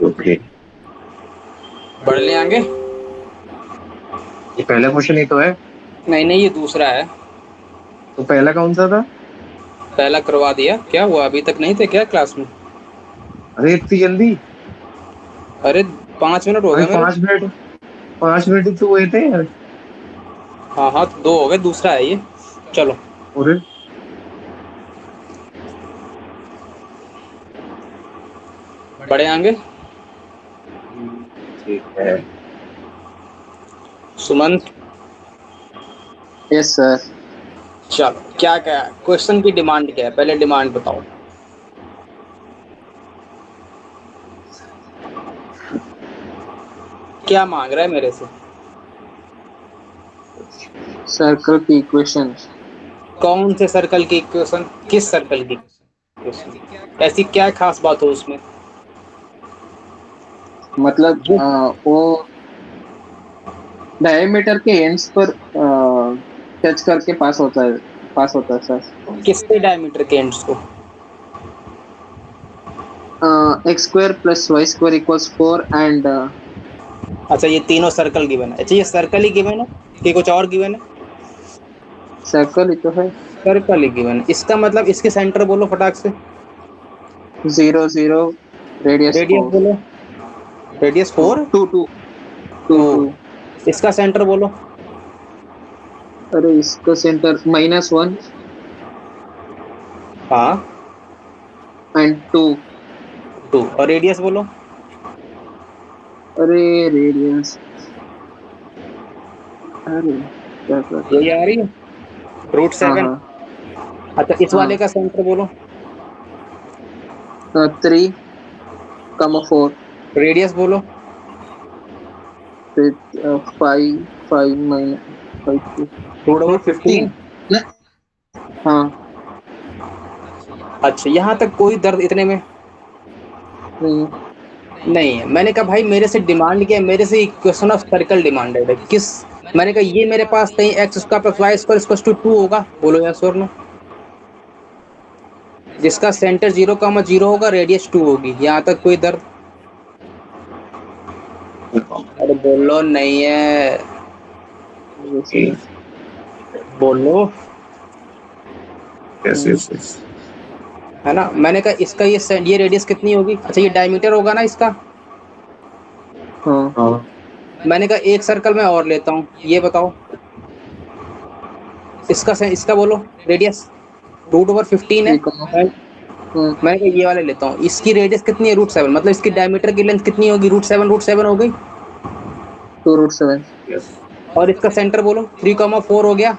Okay, बढ़ ले आगे। ये पहला क्वेश्चन ही तो है। नहीं नहीं, ये दूसरा है। तो पहला कौन सा था? पहला करवा दिया, क्या हुआ, अभी तक नहीं थे क्या क्लास में? अरे इतनी जल्दी? अरे 5 मिनट हो अभी गए मेरे। 5 मिनट, 5 मिनट ही तो हुए थे यार। हाँ हाँ, तो 2 हो गए, दूसरा है ये। चलो अरे बढ़े आगे। ठीक है। सुमंत। Yes sir. चलो, क्या क्या क्वेश्चन की डिमांड क्या है, पहले डिमांड बताओ। क्या मांग रहा है मेरे से? सर्कल की इक्वेशन। कौन से सर्कल की इक्वेशन? किस सर्कल की इक्वेशन? ऐसी क्या खास बात हो उसमें? मतलब जो वो डायमीटर के एंड्स पर टच करके पास होता है सर। किसके डायमीटर के एंड्स को? X square plus y square equals 4 and अच्छा, ये तीनों सर्कल गिवन है। अच्छा, ये सर्कल ही गिवन है कि कुछ और गिवन है? सर्कल ही तो है। सर्कल ही गिवन है, इसका मतलब इसके सेंटर बोलो फटाक से। 0 0 रेडियस रेडियस 4। बोलो। रेडियस 4। 2 2 2 टू। 2। इसका सेंटर बोलो। अरे इसका सेंटर -1 हाँ। एंड 2। 2। और रेडियस बोलो। अरे रेडियस, अरे क्या कर रहा यही आ रही है, रूट है। हाँ 7। हाँ अच्छा, इस वाले हाँ। का सेंटर बोलो। 3 4 रेडियस बोलो। फिर 5 5 - 5 रूट ओवर 15 15। ना। हाँ। अच्छा, यहाँ तक कोई दर्द इतने में नहीं। नहीं है। मैंने कहा भाई, मेरे से डिमांड किया, मेरे से इक्वेशन ऑफ सर्कल डिमांडेड है। किस? मैंने कहा ये मेरे पास कहीं x square plus y square equals to 2 होगा, बोलो यस और नो। जिसका सेंटर 0 0 होगा, रेडियस 2 होगी, यहाँ तक कोई दर्द? अरे बोलो नहीं है। वैसे बोलो। यस हम्म, यस यस। है ना, मैंने कहा इसका ये रेडियस कितनी होगी? अच्छा, ये डायमीटर होगा ना इसका। हाँ। हाँ। मैंने कहा एक सर्कल में और लेता हूँ, ये बताओ। इसका बोलो रेडियस। रूट ओवर 15 है। 3 मैं मैंने कहा ये वाले लेता हूँ, इसकी रेडियस कितनी है? रूट 7, मतलब इसकी डायमीटर की लेंथ कितनी होगी? रूट सेवन हो गई। 2 √7। यस। और इसका सेंटर बोलो, 3 4 हो गया।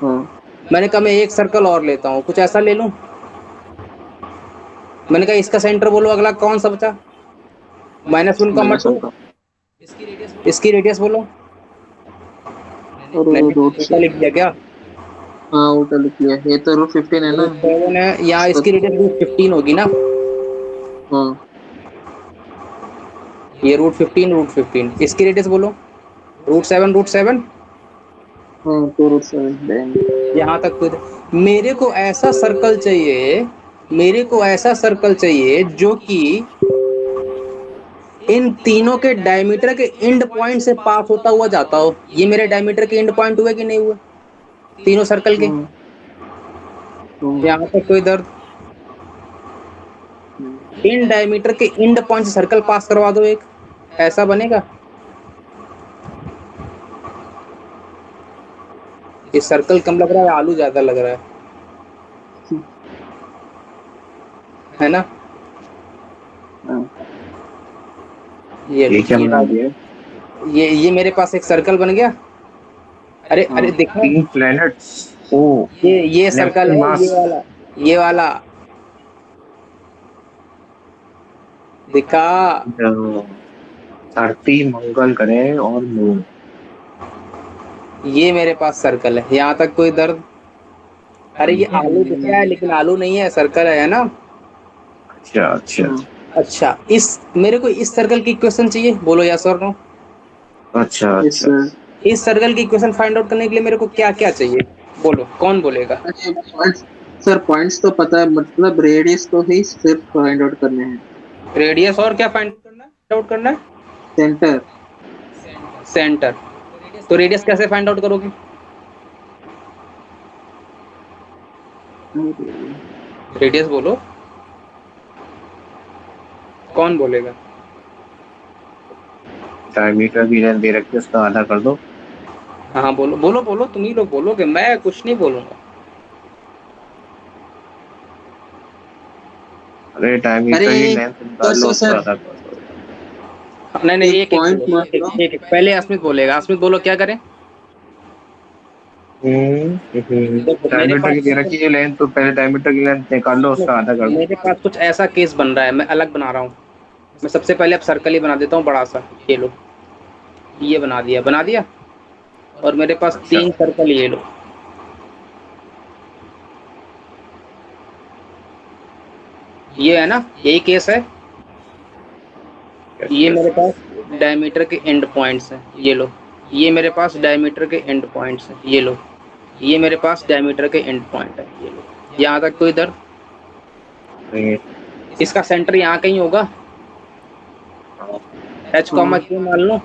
हाँ। मैंने कहा मैं एक सर्कल और लेता हूँ, कुछ ऐसा ले लूँ। मैंने कहा इसका सेंटर बोलो, अगला कौन सा बचा? -1 -1 2। का। इसकी रेडियस बोलो। और मैंने रूट उल्टा लिख दिया क्या? हाँ उल्टा लिख लिया, ये तो √15 है ना। रूट 7 है, यहाँ इसका इसकी रेडियस रूट 15 होगी ना। हाँ ये रूट 15 इसकी रेडियस बोलो। रूट 7। हाँ 2 √7 देन। यहाँ तक मेरे को ऐसा सर्कल चाहिए। मेरे को ऐसा सर्कल चाहिए जो कि इन तीनों के डायमीटर के एंड पॉइंट से पास होता हुआ जाता हो। ये मेरे डायमीटर के एंड पॉइंट हुए कि नहीं हुए? तीनों सर्कल के। हाँ हाँ। यहाँ तक कोई दर्द? हम्म, इन डायमीटर के एंड पॉइंट से सर्कल पास करवा दो एक, ऐसा बनेगा? ये सर्कल कम लग रहा है, आलू ज्यादा लग रहा है ना? हाँ। ये लो, ये क्या बना दिया है? ये मेरे पास एक सर्कल बन गया। अरे अरे हाँ। देखो, 3 प्लैनेट्स। ओ। ये सर्कल नेपच्यून है, ये मार्स। वाला। ये वाला दिखा? धरती, मंगल ग्रह और मून। ये मेरे पास सर्कल है, यहाँ तक कोई दर्द? अरे ये आलू दिख रहा है, लेकिन आलू नहीं है, सर्कल है ना। अच्छा अच्छा। हाँ। अच्छा, इस मेरे को इस सर्कल की इक्वेशन चाहिए, बोलो यस और नो। अच्छा यस अच्छा। सर। इस सर्कल की इक्वेशन फाइंड आउट करने के लिए मेरे को क्या क्या चाहिए? बोलो, कौन बोलेगा? अरे पॉइंट्स, सर पॉइंट्स तो पता है, मतलब रेडियस तो ही सिर्फ फाइंड आउट करने हैं। रेडियस और क्या फाइंड आउट करना है? सेंटर। सेंटर। तो रेडियस कैसे फाइंड आउट करोगे? रेडियस बोलो, कौन बोलेगा? डायमीटर की लेंथ दे रखी है, उसका आधा कर दो। हाँ बोलो बोलो बोलो, तुम ही लोग बोलोगे, मैं कुछ नहीं बोलूंगा। अरे अरे डायमीटर की लेंथ निकाल लो, कैसे उसका सर? आधा कर दो। नहीं नहीं, एक एक एक पॉइंट बोलो, मान एक लो। एक, एक। पहले अस्मित बोलेगा, अस्मित बोलो क्या करें? देखो मेरे डायमीटर पास की दे रखी है लेंथ, तो पहले डायमीटर की लेंथ निकाल लो, उसका आधा कर दो। मेरे पास कुछ ऐसा केस बन रहा है, मैं अलग बना रहा हूँ। मैं सबसे पहले अब सर्कल ही बना देता हूँ बड़ा सा, ये लो, ये बना दिया, बना दिया। और मेरे पास अच्छा 3 सर्कल, ये लो, ये है ना, यही केस है। यस ये यस। मेरे पास डायमीटर के एंड पॉइंट्स हैं, ये लो। ये मेरे पास डायमीटर के एंड पॉइंट्स हैं, ये लो। ये मेरे पास डायमीटर के एंड पॉइंट है, ये लो। यहाँ तक कोई दर्द? नहीं। इसका सेंटर यहाँ कहीं होगा, हाँ एच कॉमा क्यू मान लो।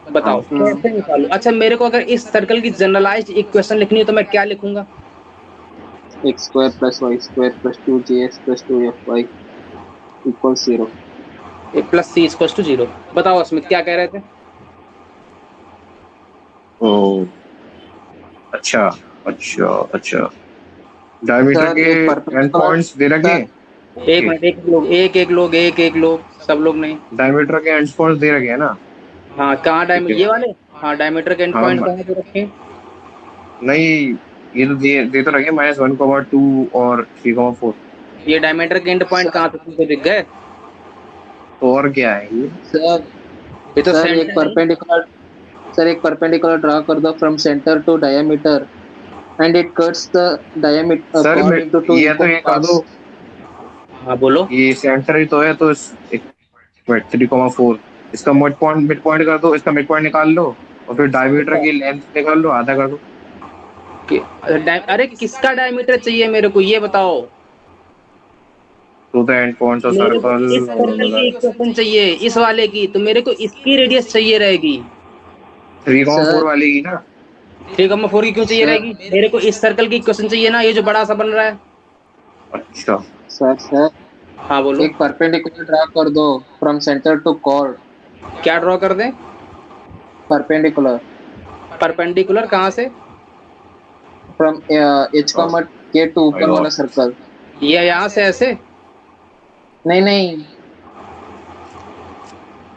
बताओ हाँ। हाँ, कैसे निकालूं? अच्छा, मेरे को अगर इस सर्कल की जनरलाइज्ड इक्वेशन लिखनी है तो मैं क्या लिखूंगा? X square plus y square plus 2 GX plus 2 FY equal 0। A plus c equal to 0। बताओ अस्मित क्या कह रहे थे? ओ अच्छा अच्छा अच्छा। डायमीटर सर के एक एंड परपेंडिकुलर। पॉइंट्स दे रखे सर हैं। एक ओके। मिनट, एक लोग, एक एक लोग, सब लोग नहीं। डायमीटर के एंड पॉइंट्स दे रखे हैं ना। हाँ कहाँ ठीक डायमीटर, है। ये वाले? हाँ डायमीटर के एंड हाँ पॉइंट कहाँ पे रखे हैं? नहीं, ये तो दे तो रखे -1, 2 और 3, 4। ये डायमीटर के एंड पॉइंट सर कहाँ पे तुमको दिख गए? तो और क्या है ये? सर ये तो सर एक सेंटर है। परपेंडिकुलर। सर एक परपेंडिकुलर ड्रा कर दो from centre to diameter and it cuts the diameter sir chord into two ये तो equal ये कर parts। दो। हाँ बोलो। ये सेंटर ही तो है, तो 3, 4, इसका मिड पॉइंट कर दो, इसका मिड पॉइंट निकाल लो। और फिर डायमीटर की लेंथ निकाल लो, आधा कर दो। अरे किसका डायमीटर चाहिए मेरे को, ये बताओ। To the end points of मेरे को सर्कल। इस सर्कल की इक्वेशन चाहिए, इस वाले की, तो मेरे को इसकी रेडियस चाहिए रहेगी। 3, 4 सर वाली की ना। 3,4 की क्यों चाहिए सर रहेगी? मेरे को इस सर्कल की इक्वेशन चाहिए ना, ये जो बड़ा सा बन रहा है। अच्छा। सर हाँ बोलो। एक परपेंडिकुलर ड्रा कर दो फ्रॉम सेंटर टू chord। क्या ड्रॉ कर दें? परपेंडिकुलर परपेंडिकुलर कहाँ से? फ्रॉम एच कॉमा के टू माय ऊपर वाला गॉड। सर्कल। ये यहाँ से ऐसे? नहीं नहीं,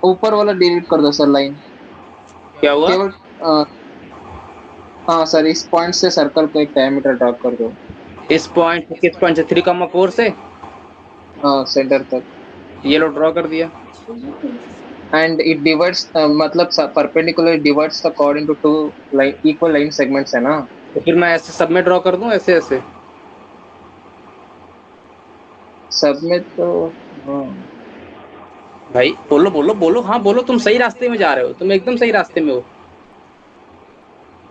ऊपर वाला डिलीट कर दो सर लाइन। क्या हुआ? केवल हाँ सर, इस पॉइंट से सर्कल को एक डायमीटर ड्रा कर दो। इस पॉइंट से, किस पॉइंट से? 3,4 से? हाँ सेंटर तक। ये लो ड्रॉ कर दिया। एंड इट डिवाइड्स, मतलब perpendicular divides the chord into two line equal line segments है ना। तो फिर मैं ऐसे सब में ड्रॉ कर दूं, ऐसे ऐसे? सब में तो हाँ। भाई बोलो बोलो बोलो, हाँ बोलो, तुम सही रास्ते में जा रहे हो, तुम एकदम सही रास्ते में हो।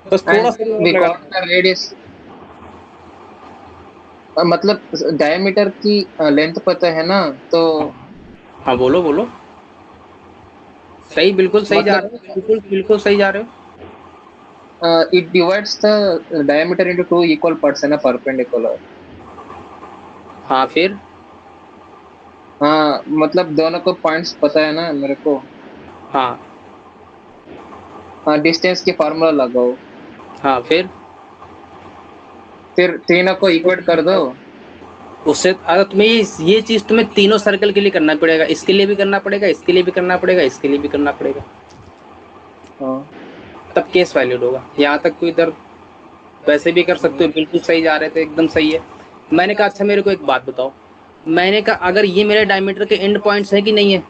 बस थोड़ा एंड सा दिमाग बिकॉज लगाना द रेडियस, मतलब डायमीटर की लेंथ पता है ना, तो है। हाँ बोलो बोलो, सही, बिल्कुल सही जा मतलब रहे हो, बिल्कुल बिल्कुल सही जा रहे हो। It divides the diameter into two equal parts है ना, परपेंडिकुलर। हाँ फिर? हाँ मतलब दोनों को पॉइंट्स पता है ना मेरे को। हाँ। हाँ, डिस्टेंस की फार्मूला लगाओ, हाँ फिर? फिर तीनों को इक्वेट कर दो। उससे अगर तुम्हें ये चीज तुम्हें तीनों सर्कल के लिए करना पड़ेगा, इसके लिए भी करना पड़ेगा, इसके लिए भी करना पड़ेगा, इसके लिए भी करना पड़ेगा। हाँ तब केस वैलिड होगा। यहाँ तक कोई दर्द? वैसे भी कर सकते हो, बिल्कुल सही जा रहे थे, एकदम सही है। मैंने कहा अच्छा मेरे को एक बात बताओ, मैंने कहा अगर ये मेरे डायमीटर के एंड पॉइंट्स है कि नहीं है?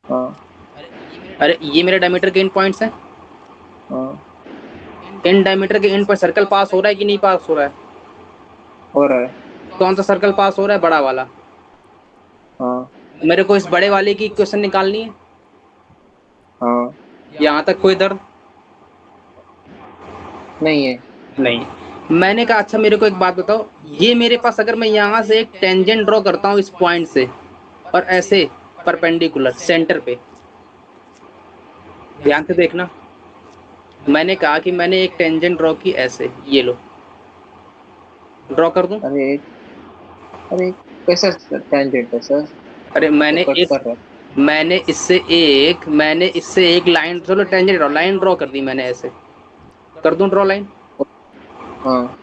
हाँ अरे ये मेरे डायमीटर के एंड पॉइंट्स हैं। हाँ, एंड डायमीटर के एंड पर सर्कल पास हो रहा है कि नहीं पास हो रहा है? हो रहा है। कौन सा सर्कल पास हो रहा है? बड़ा वाला। हाँ मेरे को इस बड़े वाले की इक्वेशन निकालनी है। हाँ, यहाँ तक कोई दर्द? नहीं है। नहीं। मैंने कहा अच्छा मेरे को एक बात बताओ, ये मेरे पास अगर मैं यहाँ से एक टेंजेंट ड्रॉ करता हूँ इस पॉइंट से और ऐसे परपेंडिकुलर सेंटर पे, ध्यान से देखना, मैंने कहा कि मैंने एक टेंजेंट ड्रॉ की ऐसे, ये लो ड्रॉ कर दूं। अरे अरे कैसा टेंजेंट है सर? अरे तो कट कर रहा है। मैंने इससे एक लाइन, चलो टेंजेंट ड्रॉ, लाइन ड्रॉ कर दी मैंने ऐसे, कर दूं ड्रॉ लाइन? हाँ।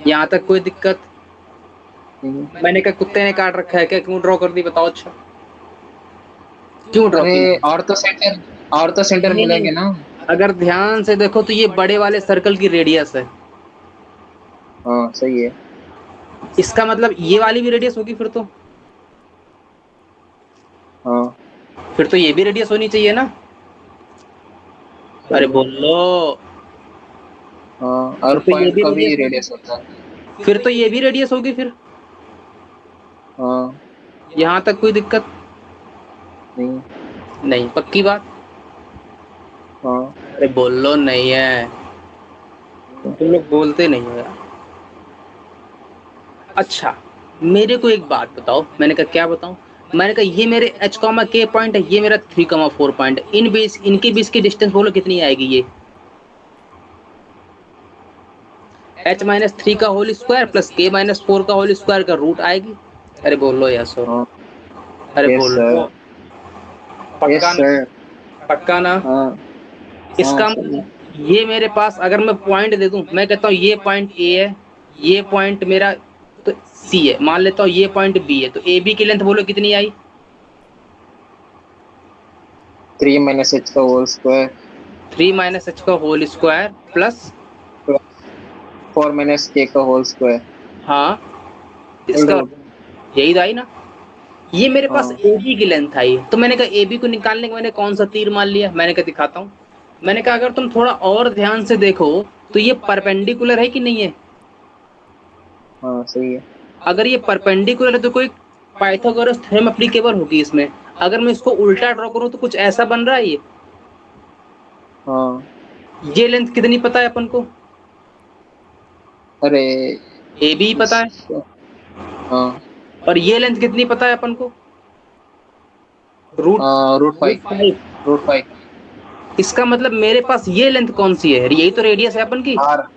यहाँ तक कोई दिक्कत? हम्म। मैंने कहा कुत्ते ने काट रखा है क्या, क्यों ड्रॉ कर दी बताओ? अच्छा क्यों ड्रॉ अरे की? और तो सेंटर नहीं नहीं, मिलेंगे ना। अगर ध्यान से देखो तो ये बड़े वाले सर्कल की रेडियस है, हाँ सही है। इसका मतलब ये वाली भी रेडियस होगी फिर तो, हाँ फिर तो ये भी रेडियस होनी चाहिए ना। अरे सही है। बोलो, हाँ फिर और तो ये पॉइंट भी का भी रेडियस होगी, रेडियस होता है। फिर तो ये भी रेडियस होगी फिर, हाँ। यहाँ तक कोई दिक्कत नहीं। नहीं? पक्की बात? हाँ। अरे बोलो नहीं है, तुम लोग बोलते नहीं हो यार। अच्छा मेरे को एक बात बताओ, मैंने कहा क्या बताऊं, मैंने कहा ये मेरे h कॉमा k पॉइंट है, ये मेरा 3,4 पॉइंट है, इनके बीच की डिस्टेंस बोलो कितनी आएगी? ये h माइनस 3 का whole square plus k minus 4 का होल स्क्वायर का रूट आएगी। अरे बोलो यस हो, हाँ। अरे यस सर। बोलो यस पक्का ना? सर। पक्का ना? हाँ। हाँ इसका सही है। मतलब ये मेरे पास अगर मैं पॉइंट दे दूं, मैं कहता हूँ ये पॉइंट ए है, ये पॉइंट मेरा तो सी है, मान लेता हूँ ये पॉइंट बी है, तो ए बी की लेंथ बोलो कितनी आई? 3 माइनस एच का होल स्क्वायर 3 माइनस एच का whole square plus, plus 4 minus k का होल स्क्वायर हाँ होल इसका रूट। यही तो आई ना। ये मेरे पास हाँ। ए बी की लेंथ आई, तो मैंने कहा ए बी को निकालने के मैंने कौन सा तीर मान लिया, मैंने कहा दिखाता हूँ। मैंने कहा अगर तुम थोड़ा और ध्यान से देखो तो ये परपेंडिकुलर है कि नहीं है? हाँ सही है। अगर ये परपेंडिकुलर है तो कोई पाइथागोरस थ्योरम एप्लीकेबल होगी इसमें। अगर मैं इसको उल्टा ड्रॉ करूं तो कुछ ऐसा बन रहा है हाँ। ये लेंथ कितनी पता है अपन को? अरे ए बी पता है, हाँ। और ये लेंथ कितनी पता है अपन को? Root root root 5। 5। रूट 5। इसका मतलब मेरे पास ये लेंथ कौन सी है, यही तो रेडियस है अपन की। आर।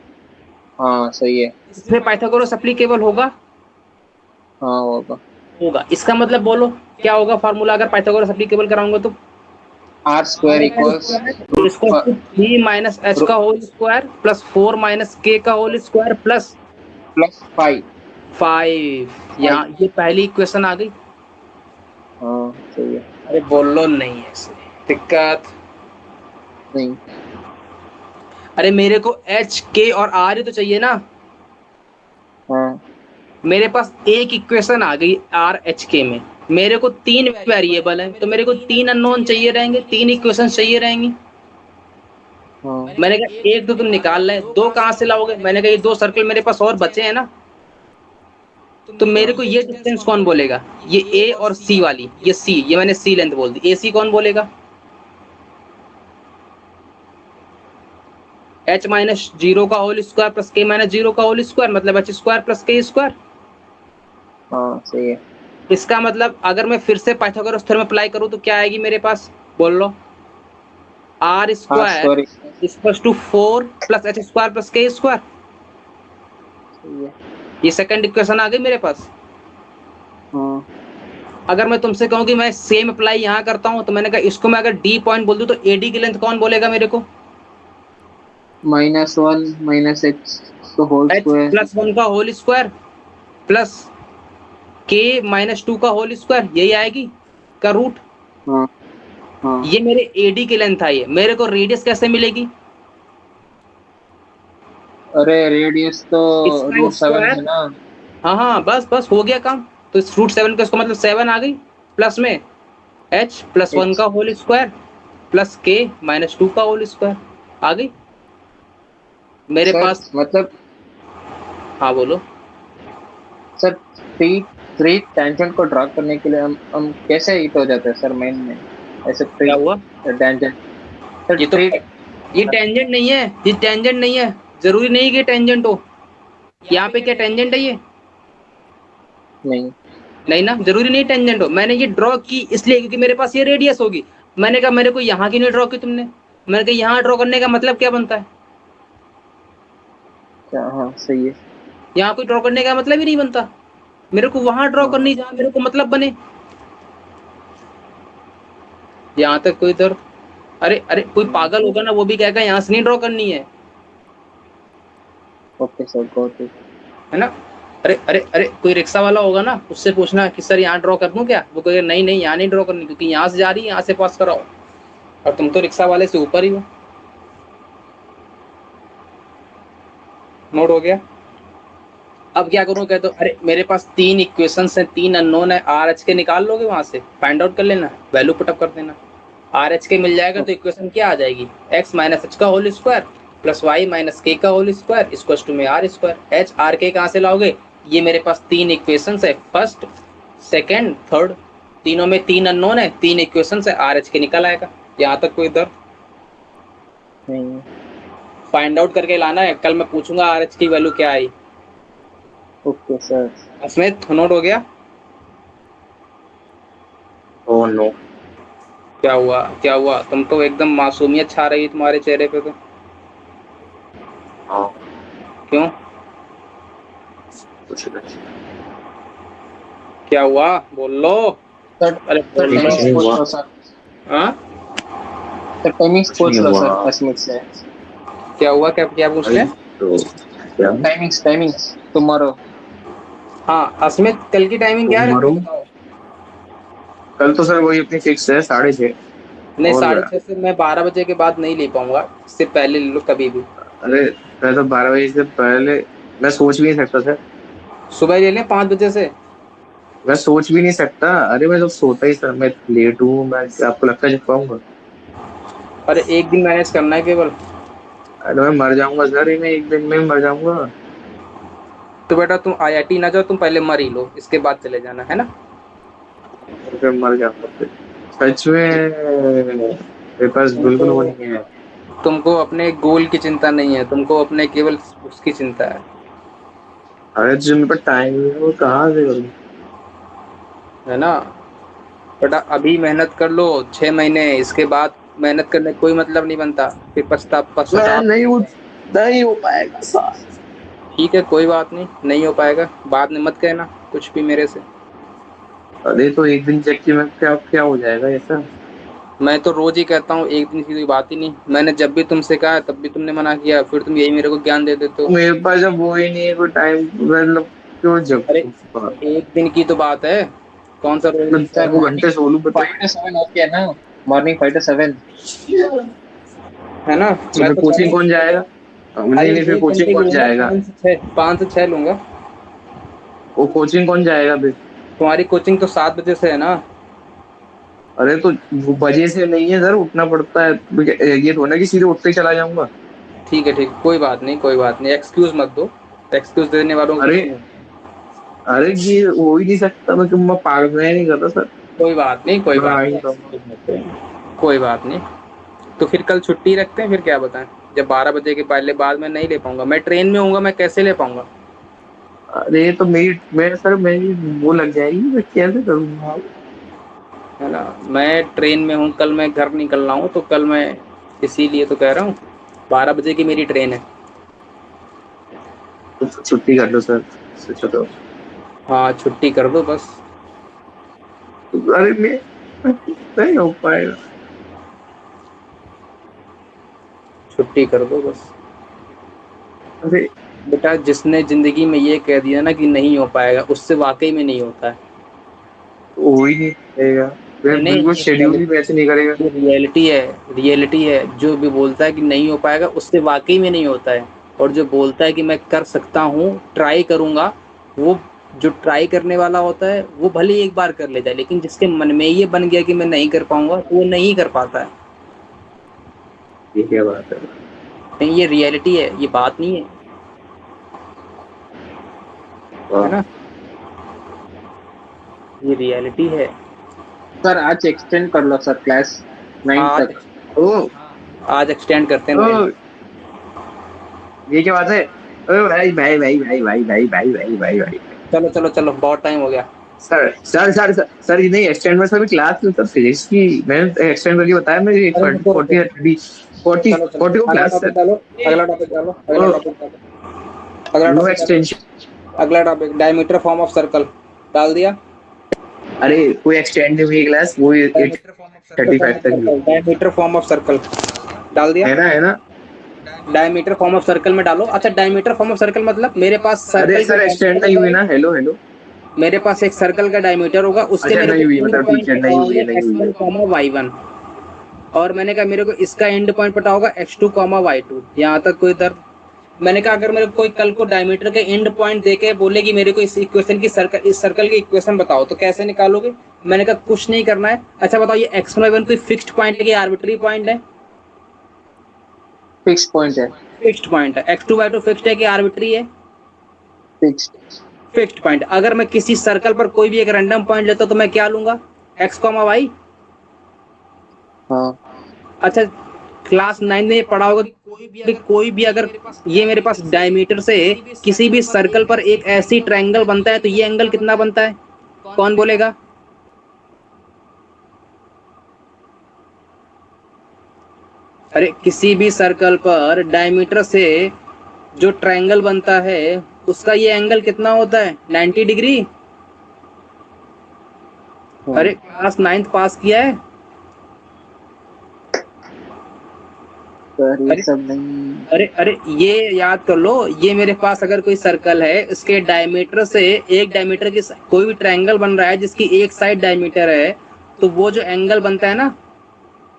हाँ सही है। इसमें पाइथागोरस एप्लीकेबल होगा? हाँ होगा। होगा। इसका मतलब बोलो क्या होगा फार्मूला अगर पाइथागोरस एप्लीकेबल कराऊंगा तो? आर स्क्वायर इक्वल्स रूट इसको 3 माइनस एच का whole square plus 4 minus k का होल स्क्वायर प्लस प्लस 5। 5, यहाँ ये पहली इक्वेशन आ गई। हाँ सही है। अरे बोलो नहीं है इसमें दिक्कत? नहीं। अरे मेरे को एच के और आर ही तो चाहिए ना। हाँ मेरे पास एक इक्वेशन आ गई आर एच के में, मेरे को 3 वेरिएबल है तो मेरे को 3 अननोन चाहिए रहेंगे, 3 इक्वेशन चाहिए रहेंगी। हाँ। मैंने कहा एक तो तुम निकाल रहे, दो कहाँ से लाओगे? मैंने कहा ये दो सर्कल मेरे पास और बचे हैं ना, तो मेरे को ये डिस्टेंस कौन बोलेगा? ये ए और सी वाली, ये सी, ये मैंने सी लेंथ बोल दी, ए सी कौन बोलेगा? एच माइनस 0 का होल स्क्वायर प्लस के माइनस 0 का होल स्क्वायर मतलब H square plus K square. हाँ सही है। इसका मतलब अगर मैं फिर से पाइथागोरस थ्योरम अप्लाई करूं तो क्या आएगी मेरे पास, बोल लो? R R square square equals to 4 plus H square plus K square. सही है। ये सेकंड इक्वेशन आ गई मेरे पास। हाँ। अगर मैं तुमसे कहूं कि मैं सेम अप्लाई यहाँ करता हूं, तो मैंने कहा इसको मैं अगर डी पॉइंट बोल दूं तो एडी की लेंथ कौन बोलेगा मेरे को? -1 माइनस एच का होल एच स्क्वायर। प्लस 1 का होल स्क्वायर प्लस के माइनस 2 का होल स्क्वायर, यही आएगी का रूट। हाँ। हाँ। ये मेरे एडी की लेंथ आई है, मेरे को रेडियस कैसे मिलेगी? अरे रेडियस तो इसका √7 स्क्वायर, है ना। हाँ हाँ बस बस हो गया काम। तो इस √7 का इसका मतलब 7 आ गई, प्लस में एच प्लस 1 एच का होल स्क्वायर प्लस के माइनस 2 का होल स्क्वायर आ गई मेरे सर पास। मतलब हाँ बोलो। सर थ्री थ्री टेंजेंट को ड्रा करने के लिए हम कैसे हिट हो जाते हैं सर मेन में? ऐसे थ्री क्या हुआ? टेंजेंट। सर ये तो थ्री। ये टेंजेंट नहीं है, ये टेंजेंट नहीं है, जरूरी नहीं कि टेंजेंट हो। यहाँ पे क्या टेंजेंट है ये? नहीं नहीं ना, जरूरी नहीं टेंजेंट हो। मैंने ये ड्रॉ की इसलिए क्योंकि मेरे पास ये रेडियस होगी। मैंने कहा मेरे को यहाँ की नहीं ड्रॉ की तुमने। मैंने कहा यहाँ ड्रॉ करने का मतलब क्या बनता है? क्या, हाँ सही है। यहाँ कोई ड्रॉ करने का मतलब ही नहीं बनता। मेरे को वहां ड्रॉ हाँ करनी जहाँ मेरे को मतलब बने। यहाँ तक कोई दर्द? अरे अरे, कोई पागल होगा ना वो भी कहेगा यहाँ से नहीं ड्रॉ करनी ओके सर, गॉट इट। है ना? अरे अरे अरे, कोई रिक्शा वाला होगा ना, उससे पूछना कि सर यहाँ ड्रॉ कर दूं क्या? वो कहेगा नहीं नहीं, यहाँ नहीं ड्रॉ करनी क्योंकि यहाँ से जा रही है, यहाँ से पास कराओ। और तुम तो रिक्शा वाले से ऊपर ही हो। नोट हो गया? अब क्या करूं? कहते हो अरे मेरे पास 3 इक्वेशंस हैं, 3 अननोन है, आर एच के निकाल लोगे वहां से, फाइंड आउट कर लेना, वैल्यू पुटअप कर देना। आर एच के मिल जाएगा तो इक्वेशन क्या आ जाएगी? एक्स माइनस एच का whole square plus y minus k का होल स्क्वायर इक्वल टू में r square. H r k कहाँ से लाओगे? ये मेरे पास 3 इक्वेशंस है, फर्स्ट सेकेंड थर्ड, तीनों में 3 अननोन है, 3 इक्वेशंस है, आर एच के निकल आएगा। यहाँ तक कोई दर्द? नहीं। फाइंड आउट करके लाना है, कल मैं पूछूंगा आर एच की वैल्यू क्या आई। Okay sir. स्मिथ, नोट हो गया? Oh no. क्या हुआ? क्या हुआ? तुम तो एकदम मासूमियत छा रही है तुम्हारे चेहरे पे तो। हाँ क्यों? कुछ नहीं। क्या हुआ? बोल लो। सर अरे सर बोल लो। कुछ टाइमिंग्स नहीं पूछ हुआ। लो सर। हाँ? सर टाइमिंग्स कुछ पूछ नहीं लो हुआ। सर अश्मित से। क्या हुआ? क्या क्या पूछ अरे रहे हैं? तो क्या टाइमिंग्स टुमारो। हाँ अस्मित, कल की टाइमिंग क्या तुम है मरो? बताओ। कल तो सर वही अपनी फिक्स है 6:30। नहीं, और 6:30 क्या? से मैं 12 बजे के बाद नहीं ले पाऊंगा, इससे पहले ले लो कभी भी। अरे मैं तो 12 बजे से पहले मैं सोच भी नहीं सकता सर। सुबह ले लें 5 बजे से। मैं सोच भी नहीं सकता। अरे मैं जब सोता ही सर मैं लेट हूँ, मैं आपको लगता है जग पाऊंगा? अरे एक दिन मैनेज करना है केवल। अरे मैं मर जाऊंगा सर, मैं एक दिन में ही मर जाऊंगा। तो बेटा तुम आईआईटी ना जाओ, तुम पहले मर ही लो, इसके बाद चले जाना, है ना? और फिर मर जाऊंगा फिर। सच में मेरे पास बिल्कुल वो तुमको नहीं है। तुमको अपने गोल की चिंता नहीं है, तुमको अपने केवल उसकी चिंता है। अरे जिन पर टाइम है वो कहाँ से करूँ? है ना? बेटा अभी मेहनत कर लो 6 महीने, इसके बाद मेहनत करने का कोई मतलब नहीं बनता, फिर मैं पश्चाताप। नहीं हो पाएगा सर। ठीक है, कोई बात नहीं, नहीं हो पाएगा, बाद में मत कहना कुछ भी मेरे से। अरे तो एक दिन चेक की मैं क्या क्या हो जाएगा ऐसा? मैं तो रोज ही कहता हूँ, एक दिन की कोई बात ही नहीं। मैंने जब भी तुमसे कहा तब भी तुमने मना किया, फिर तुम यही मेरे को ज्ञान दे देते हो। मेरे पास जब वो ही नहीं है कोई टाइम, मतलब क्यों अरे जब एक दिन की तो बात है, कौन सा रोज? मैं सर 2 घंटे मॉर्निंग सो लूं बता। 5 to 7 होती है ना। Morning 5 to 7। है ना? तो मैं फिर तो कोचिंग कौन जाएगा? नहीं खाली नहीं, फिर एक कोचिंग घंटे कौन लूंगा, जाएगा? 5 से 6, 5 से 6 लूंगा। वो कोचिंग कौन जाएगा फिर? तुम्हारी कोचिंग तो 7 बजे से है ना? अरे तो वो बजे से नहीं है सर, उठना पड़ता है। ये तो ना कि सीधे उठते ही चला जाऊंगा। ठीक है ठीक, कोई बात नहीं कोई बात नहीं, एक्सक्यूज मत दो, एक्सक्यूज देने वालों को अरे कुछ नहीं। अरे ये हो ही नहीं सकता। मैं पागल मैं नहीं करता सर। कोई बात नहीं कोई मैं आ बात ही नहीं, नहीं पाऊंगा। excuse मत दो। कोई बात नहीं। तो फिर कल छुट्टी रखते हैं, फिर क्या बताएं? जब 12 बजे के पहले बाद में नहीं ले पाऊंगा, मैं ट्रेन में हूँगा, मैं कैसे ले पाऊंगा? अरे तो मेरी वो लग जाएगी, मैं कैसे करूंगा? है ना? मैं ट्रेन में हूँ, कल मैं घर निकल रहा हूँ, तो कल मैं इसीलिए तो कह रहा हूँ 12 बजे की मेरी ट्रेन है। तो छुट्टी कर लो सर। चलो। हाँ छुट्टी कर दो बस। अरे मैं नहीं हो पाएगा। छुट्टी कर दो बस। अरे बेटा जिसने जिंदगी में ये कह दिया ना कि नहीं हो पाएगा, उससे वाकई में नहीं होता है। हो ही नहीं पाएगा। नहीं मैं नहीं, बिल्कुल ये शेड्यूल ही मैच नहीं करेगा। ये रियलिटी है, रियलिटी है। जो भी बोलता है कि नहीं हो पाएगा, उससे वाकई में नहीं होता है। और जो बोलता है कि मैं कर सकता हूँ, ट्राई करूंगा, वो जो ट्राई करने वाला होता है वो भले ही एक बार कर लेता है, लेकिन जिसके मन में ये बन गया कि मैं नहीं कर पाऊंगा, तो वो नहीं कर पाता है। ये क्या बात है? नहीं, ये रियलिटी है, ये बात नहीं है। है वाह। ना? ये रियलिटी है। सर आज एक्सटेंड कर लो सर क्लास 9 आज तक। ओ आज एक्सटेंड करते हैं ओ 9। ये क्या बात है? अरे भाई भाई भाई भाई भाई भाई भाई भाई भाई भाई। चलो चलो चलो, बहुत टाइम हो गया। सर ये नहीं एक्सटेंड में सभी क्लास में तो फिजिक्स की मैंने एक्सटेंड करके बताया मेरी अरे रुको रुको, 40 40 चलो चलो, 40 को अगला क्लास टॉपिक सर। डालो, अगला टॉपिक डालो, अगला टॉपिक डालो, अगला नो टॉपिक डालो, एक्सटेंशन। अगला topic diameter form of circle डाल दिया। अरे कोई एक्सटेंड नहीं हुई क्लास, वो डायमीटर फॉर्म ऑफ सर्कल, 35 तक ही डायमीटर फॉर्म ऑफ सर्कल डाल दिया। है ना। डायमीटर फॉर्म ऑफ सर्कल में डालो। अच्छा, डायमीटर फॉर्म ऑफ सर्कल मतलब मेरे पास अरे सर्कल का सर एक्सटेंड डायमीटर नहीं होता हुई है। ना, हेलो हेलो। मेरे पास एक सर्कल का डायमीटर होगा, उसके अच्छा मेरे को नहीं हुई, एंड मतलब ठीक पॉइंट है, पता नहीं हुई होंगे है, नहीं हुई है। x1, y1, और मैंने कहा मेरे को इसका एंड पॉइंट पता होगा x2, y2। यहाँ तक कोई दर्द? मैंने कहा अगर मेरे को कोई कल को डायमीटर के एंड पॉइंट देके बोले कि मेरे को इस इक्वेशन की सर्कल, इस सर्कल की इक्वेशन बताओ, तो कैसे निकालोगे? मैंने कहा कुछ नहीं करना है। अच्छा बताओ, ये x1, y1 कोई फिक्स्ड पॉइंट है कि आर्बिट्री पॉइंट है? फिक्स पॉइंट है। फिक्स्ड पॉइंट है। x2, y2 फिक्स्ड है कि आर्बिट्री है? फिक्स। Fixed point. अगर मैं किसी सर्कल पर कोई भी एक रैंडम पॉइंट लेता हूं तो मैं क्या लूंगा? x, y। हाँ अच्छा, क्लास 9 में पढ़ा होगा कि कोई भी अगर ये मेरे पास डायमीटर से किसी भी सर्कल पर एक ऐसी ट्रायंगल बनता है तो ये एंगल कितना बनता है? कौन बोलेगा? अरे किसी भी सर्कल पर डायमीटर से जो ट्रायंगल बनता है उसका ये एंगल कितना होता है? 90 डिग्री। हाँ अरे क्लास 9 पास किया है? सर, ये अरे सब नहीं। अरे अरे, ये याद कर लो, ये मेरे पास अगर कोई सर्कल है, इसके डायमीटर से एक डायमीटर की कोई भी ट्रायंगल बन रहा है जिसकी एक साइड डायमीटर है, तो वो जो एंगल बनता है ना,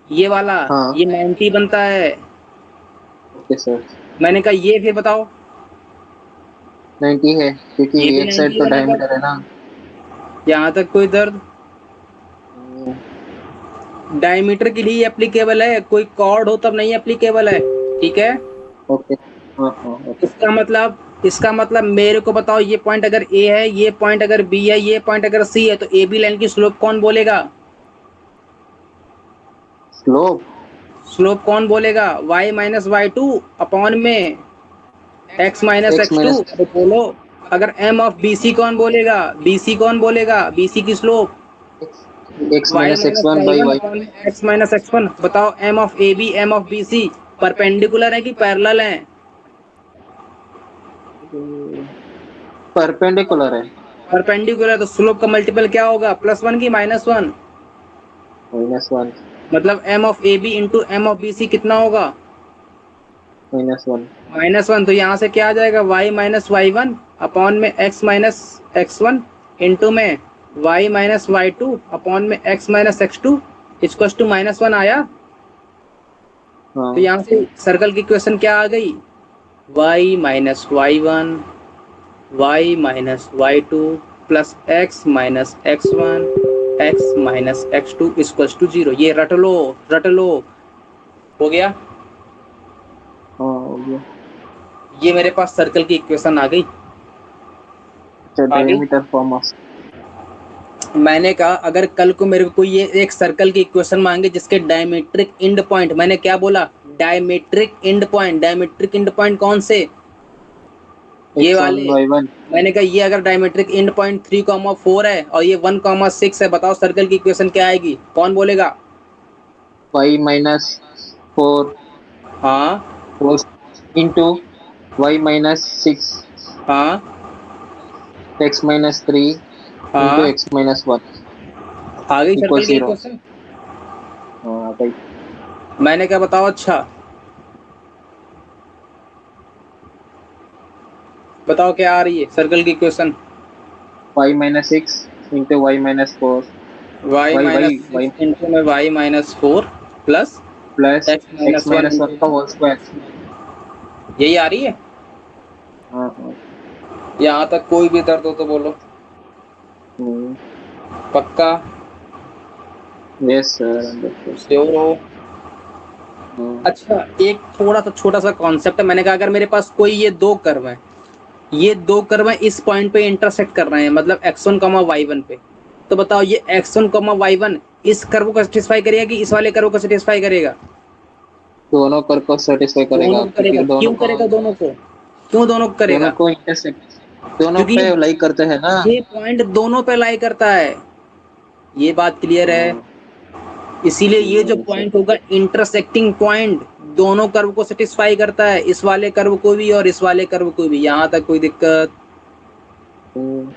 ये वाला, हाँ ये 90 बनता है। Okay sir. मैंने कहा ये फिर बताओ। 90 है क्योंकि ये भी एक साइड 90 तो बनेगा। डायमीटर है ना। यहाँ तक कोई दर्द? हम्म, डायमीटर के लिए एप्लीकेबल है, कोई कॉर्ड हो तब नहीं एप्लीकेबल है। ठीक है। ओके। हाँ हाँ ओके। इसका मतलब मेरे को बताओ, ये पॉइंट अगर ए है, ये पॉइंट अगर बी है, ये पॉइंट अगर सी है, तो ए बी लाइन की स्लोप कौन बोलेगा? स्लोप। स्लोप कौन बोलेगा? y minus y two upon में x minus x x two. Minus. अरे बोलो। अगर m ऑफ बी सी कौन बोलेगा? बी सी कौन बोलेगा? बी सी की slope x y minus x minus one y by one y. Upon में x माइनस एक्स वन। बताओ m of a b, m of b c perpendicular है कि parallel है? परपेंडिकुलर है। परपेंडिकुलर, तो स्लोप का multiple क्या होगा? +1 की -1? -1। मतलब m of a b into m of b c कितना होगा? -1। -1। तो यहाँ से क्या आ जाएगा? y minus y one upon में x minus x one into में y minus y two upon में x minus x two equals to -1 आया। तो हाँ यहाँ से सर्कल की इक्वेशन क्या आ गई? y minus y one, y minus y two plus x minus x one, x minus x two equals to 0। ये रट लो, रट लो। हो गया? हाँ हो गया। ये मेरे पास सर्कल की इक्वेशन आ गई। तो आ गई। Diameter form of. मैंने कहा अगर कल को मेरे को कोई ये एक सर्कल की इक्वेशन मांगे जिसके डायमेट्रिक एंड पॉइंट, मैंने क्या बोला? Diametric end point. Diametric end point कौन से? ये X1 वाले। Y1। मैंने कहा ये अगर डायमेट्रिक एंड पॉइंट 3,4 है और ये 1,6 है, बताओ सर्कल की इक्वेशन क्या आएगी? कौन बोलेगा? Y माइनस 4 हाँ इंटू Y माइनस 6 हाँ X माइनस 3 इंटू हाँ। X माइनस 1 आ गई इक्वल सर्कल की 0। इक्वेशन? हाँ भाई। मैंने क्या बताओ? अच्छा बताओ क्या आ रही है सर्कल की equation? Y minus 6 into Y minus 4। y Y minus Y Y six into में y minus four plus plus x X minus one minus 1 into, का होल स्क्वायर। यही आ रही है? हाँ हाँ। यहाँ तक कोई भी दर्द हो तो बोलो। हम्म, पक्का? Yes sir understood. श्योर हो? हाँ अच्छा, एक थोड़ा सा छोटा सा कॉन्सेप्ट है। मैंने कहा अगर मेरे पास कोई ये दो कर्व है, ये दो कर्व है, इस पॉइंट पे इंटरसेक्ट कर रहे हैं, मतलब x1, y1 पे, तो बताओ ये x1, y1 इस कर्व को सेटिस्फाई करेगा कि इस वाले कर्व को सेटिस्फाई करेगा? दोनों कर्व को सेटिस्फाई करेगा, दोनों को करेगा, क्योंकि दोनों क्यों को करेगा दोनों को, क्यों दोनों को दोनों करेगा? को इंटरसेक्ट, दोनों क्योंकि पे लाइक करते हैं ना। ये पॉइंट दोनों पे लाई करता है, ये बात क्लियर है। हाँ, इसीलिए ये जो ठीक है सर। पॉइंट होगा इंटरसेक्टिंग पॉइंट, दोनों कर्व को सेटिस्फाई करता है, इस वाले कर्व को भी और इस वाले कर्व को भी। यहाँ तक कोई दिक्कत? हम्म,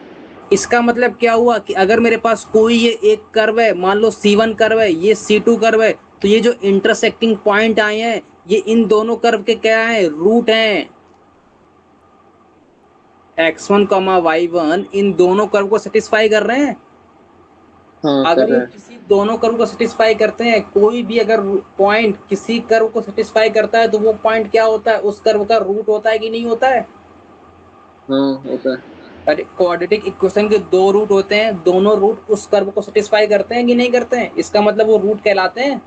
इसका मतलब क्या हुआ कि अगर मेरे पास कोई ये एक कर्व है, मान लो C1 कर्व है, ये C2 कर्व है, तो ये जो इंटरसेक्टिंग पॉइंट आए हैं ये इन दोनों कर्व के क्या है? रूट हैं। x1 y1 इन दोनों कर्व को सेटिस्फाई कर रहे हैं। हाँ कर अगर ये रहा है। किसी दोनों कर्व को सेटिस्फाई करते हैं, कोई भी अगर पॉइंट किसी कर्व को सेटिस्फाई करता है तो वो पॉइंट क्या होता है? उस कर्व का रूट होता है कि नहीं होता है? हाँ होता है। अरे क्वाड्रेटिक इक्वेशन के दो रूट होते हैं, दोनों रूट उस कर्व को सेटिस्फाई करते हैं कि नहीं करते हैं? इसका मतलब वो रूट कहलाते हैं।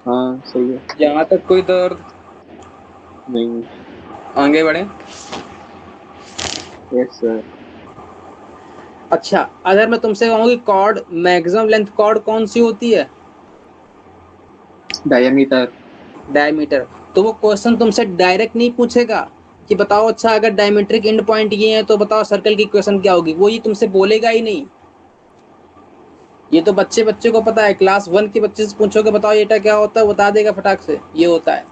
हाँ सही है। यहाँ तक कोई दर्द? नहीं। आगे बढ़े। Yes sir. अच्छा, अगर मैं तुमसे कहूँ कि कॉर्ड मैक्सिमम लेंथ कॉर्ड कौन सी होती है? डायमीटर। डायमीटर। तो वो क्वेश्चन तुमसे डायरेक्ट नहीं पूछेगा कि बताओ अच्छा अगर डायमीट्रिक एंड पॉइंट ये है तो बताओ सर्कल की इक्वेशन क्या होगी, वो ये तुमसे बोलेगा ही नहीं। ये तो बच्चे बच्चे को पता है, क्लास 1 के बच्चे से पूछोगे बताओ एटा क्या होता है, बता देगा फटाक से ये होता है।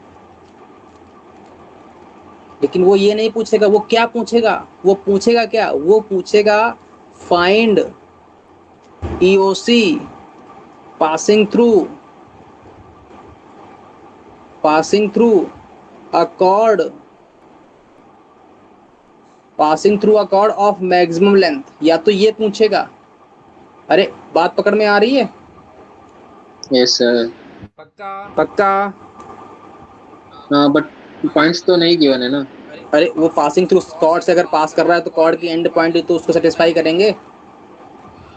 लेकिन वो ये नहीं पूछेगा, वो क्या पूछेगा? वो पूछेगा क्या? वो पूछेगा find EOC passing through a chord of maximum length, या तो ये पूछेगा। अरे बात पकड़ में आ रही है? Yes sir. पक्का? हाँ बट पॉइंट्स तो नहीं गिवन है ना। अरे वो पासिंग थ्रू कॉर्ड से अगर पास कर रहा है तो कॉर्ड की एंड पॉइंट तो उसको सेटिस्फाई करेंगे।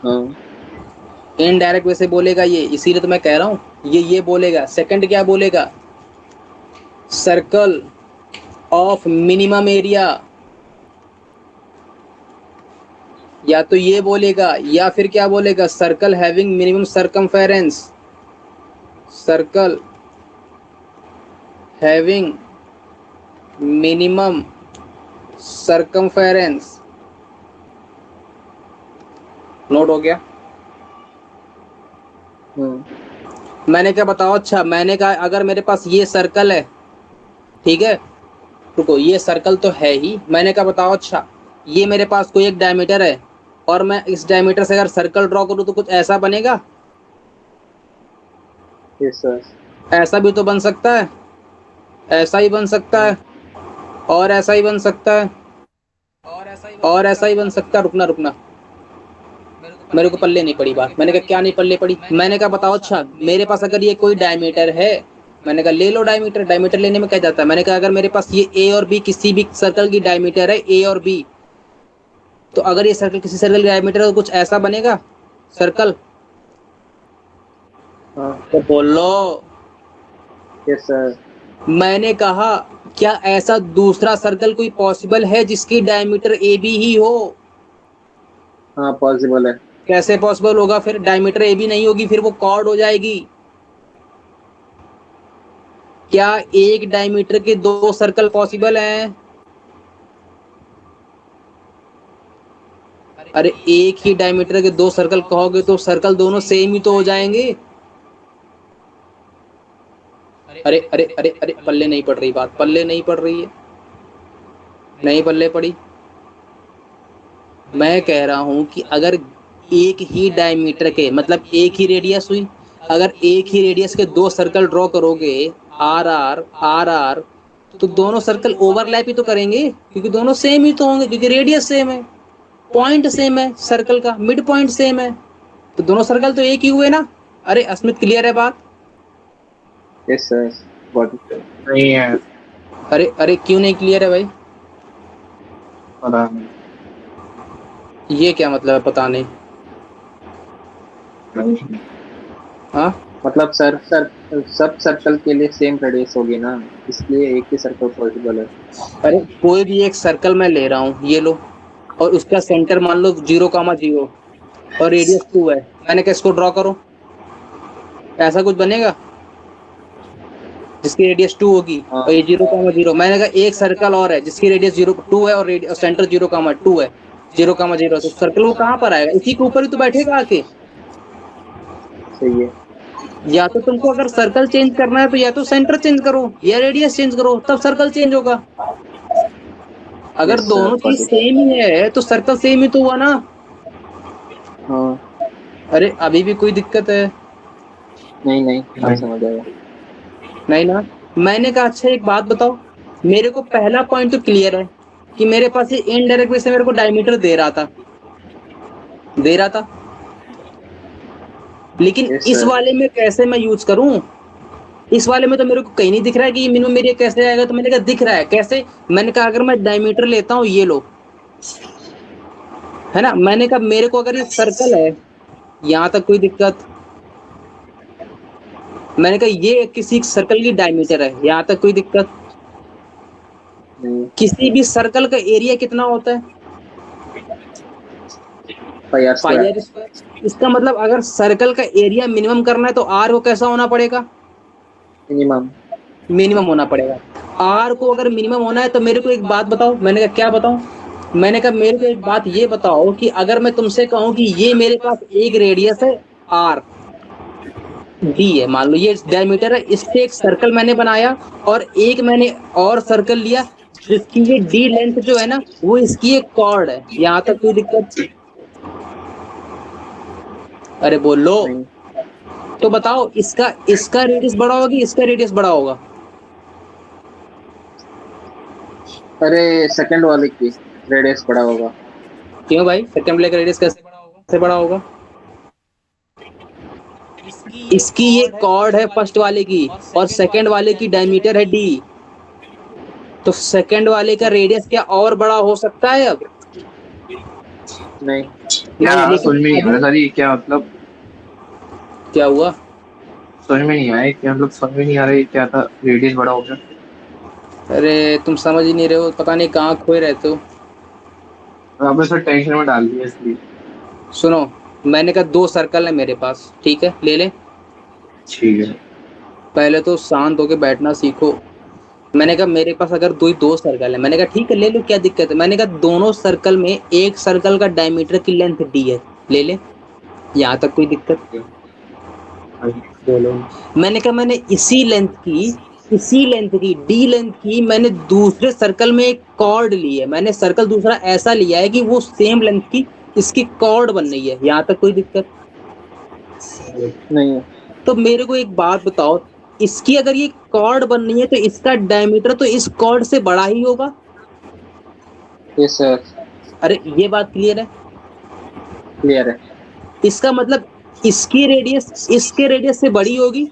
हाँ। इनडायरेक्ट वैसे बोलेगा ये, इसीलिए तो मैं कह रहा हूँ ये बोलेगा। सेकंड क्या बोलेगा? सर्कल ऑफ मिनिमम एरिया, या तो ये बोलेगा या फिर क्या बोलेगा? Circle having minimum circumference, circle having minimum circumference. Note हो गया? मैंने क्या बताओ? अच्छा मैंने कहा अगर मेरे पास ये सर्कल है, ठीक है, रुको ये सर्कल तो है ही, मैंने कहा बताओ अच्छा ये मेरे पास कोई एक डायमीटर है और मैं इस डायमीटर से अगर सर्कल ड्रॉ करूं तो कुछ ऐसा बनेगा? Yes sir. ऐसा भी तो बन सकता है, ऐसा ही बन सकता है, और ऐसा ही बन सकता है, और ऐसा ही बन सकता है। रुकना रुकना, मेरे को पल्ले नहीं पड़ी बात। मैंने कहा क्या नहीं पल्ले पड़ी? मैंने कहा बताओ अच्छा मेरे पास अगर ये कोई डायमीटर है, मैंने कहा ले लो डायमीटर, डायमीटर लेने में क्या जाता है। मैंने कहा अगर मेरे पास ये ए और बी किसी भी सर्कल की डायमीटर है, ए और बी, तो अगर ये सर्कल किसी सर्कल की डायमीटर है तो कुछ ऐसा बनेगा सर्कल? हाँ। तो बोलो। Yes sir. मैंने कहा क्या ऐसा दूसरा सर्कल कोई पॉसिबल है जिसकी डायमीटर ए बी ही हो? हाँ पॉसिबल है। कैसे पॉसिबल होगा? फिर डायमीटर ए बी नहीं होगी, फिर वो कॉर्ड हो जाएगी। क्या एक डायमीटर के दो सर्कल पॉसिबल हैं? अरे एक ही डायमीटर के दो सर्कल कहोगे तो सर्कल दोनों सेम ही तो हो जाएंगे। अरे अरे अरे अरे पल्ले नहीं पड़ रही बात, पल्ले नहीं पड़ रही है, नहीं पल्ले पड़ी। मैं कह रहा हूं कि अगर एक ही डायमीटर के मतलब एक ही रेडियस हुई, अगर एक ही रेडियस के दो सर्कल ड्रॉ करोगे आर आर आर आर, तो दोनों सर्कल ओवरलैप ही तो करेंगे क्योंकि दोनों सेम ही तो होंगे, क्योंकि रेडियस सेम है, पॉइंट सेम है, सर्कल का मिड पॉइंट सेम है, तो दोनों सर्कल तो एक ही हुए ना। अरे अस्मित क्लियर है बात? Yes sir. नहीं है, अरे अरे क्यों नहीं क्लियर है भाई? पता नहीं। ये क्या मतलब है पता नहीं? हाँ मतलब सर सब सर्कल के लिए सेम रेडियस होगी ना, इसलिए एक ही सर्कल पॉसिबल है। अरे कोई भी एक सर्कल मैं ले रहा हूँ, ये लो, और उसका सेंटर मान लो 0,0 और रेडियस 2 है, मैंने कहा इसको ड्रॉ करो, ऐसा कुछ बनेगा? जिसकी रेडियस 2 होगी हाँ। और ये 0,0। मैंने कहा एक सर्कल और है जिसकी रेडियस 0,2 है और सेंटर 0,2 है, 0,0। तो सर्कल वो कहाँ पर आएगा? इसी के ऊपर ही तो बैठेगा आके। सही है। या तो तुमको अगर सर्कल चेंज करना है तो या तो सेंटर चेंज करो या रेडियस चेंज करो, तब सर्कल चेंज होगा। अगर यस सर, दोनों चीज गॉट इट। सेम ही है तो सर्कल सेम ही तो हुआ ना। हाँ। अरे अभी भी कोई दिक्कत है? नहीं नहीं, अब नहीं। समझ आया। नहीं ना। मैंने कहा अच्छा एक बात बताओ, मेरे को पहला पॉइंट तो क्लियर है कि मेरे पास ये इनडायरेक्ट वे से मेरे को डायमीटर दे रहा था, लेकिन यस इस सर। वाले में कैसे मैं यूज करूं? इस वाले में तो मेरे को कहीं नहीं दिख रहा है कि मिनिमम एरिया कैसे आएगा। तो मैंने कहा दिख रहा है कैसे? मैंने कहा अगर मैं डायमीटर लेता हूँ, ये लो, है ना। मैंने कहा मेरे को अगर ये सर्कल है, यहाँ तक कोई दिक्कत? मैंने कहा ये किसी सर्कल की डायमीटर है, यहाँ तक कोई दिक्कत? नहीं। किसी भी सर्कल का एरिया कितना होता है? Pi R pi square. R square. इसका मतलब अगर सर्कल का एरिया मिनिमम करना है तो आर को कैसा होना पड़ेगा? मिनिमम। मिनिमम होना पड़ेगा। आर को अगर मिनिमम होना है तो मेरे को एक बात बताओ। मैंने कहा क्या बताऊं? मैंने कहा मेरे को एक बात ये बताओ कि अगर मैं तुमसे कहूं कि ये मेरे पास एक रेडियस है आर डी है, मान लो ये डायमीटर है, इससे एक सर्कल मैंने बनाया और एक मैंने और सर्कल लिया जिसकी ये डी लेंथ जो है ना वो इसकी एक कॉर्ड है, यहाँ तक कोई दिक्कत? अरे बोलो। नहीं। तो बताओ इसका इसका रेडियस बड़ा होगा कि इसका रेडियस बड़ा होगा? अरे सेकंड वाले की रेडियस बड़ा होगा। क्यों भाई? सेकंड ब्लैक रेडियस कैसे बड़ा होगा? कैसे बड़ा होगा? इसकी ये कॉर्ड है फर्स्ट वाले की और सेकंड वाले की डायमीटर है डी, तो सेकंड वाले का रेडियस क्या और बड़ा हो सकता है अब? नहीं। क्या नहीं, समझ लेकिन में नहीं आ अभी रहा सर, ये क्या मतलब? क्या हुआ? समझ में नहीं आया क्या मतलब, समझ में नहीं आ रहा ये क्या था, रेडियस बड़ा हो गया। अरे तुम समझ ही नहीं रहे हो, पता नहीं कहाँ खोए रहते हो। आपने सर टेंशन में डाल दिया इसलिए। सुनो, मैंने कहा दो सर्कल है मेरे पास, ठीक है ले ले। ठीक है। पहले तो शांत होके बैठना सीखो। मैंने कहा मेरे पास अगर दो सर्कल है, मैंने कहा ठीक है ले लो, क्या दिक्कत है? मैंने कहा दोनों सर्कल में एक सर्कल का डायमीटर की लेंथ डी है, ले ले, यहाँ तक कोई दिक्कत? बोलो। मैंने कहा मैंने इसी लेंथ की डी लेंथ की मैंने दूसरे सर्कल में एक कॉर्ड ली है, मैंने सर्कल दूसरा ऐसा लिया है कि वो सेम लेंथ की इसकी कॉर्ड बन रही है, यहाँ तक कोई दिक्कत? नहीं। तो मेरे को एक बात बताओ, इसकी अगर ये कॉर्ड बननी है तो इसका डायमीटर तो इस कॉर्ड से बड़ा ही होगा। Yes sir. अरे ये बात क्लियर है? क्लियर है। इसका मतलब इसकी रेडियस इसके रेडियस से बड़ी होगी।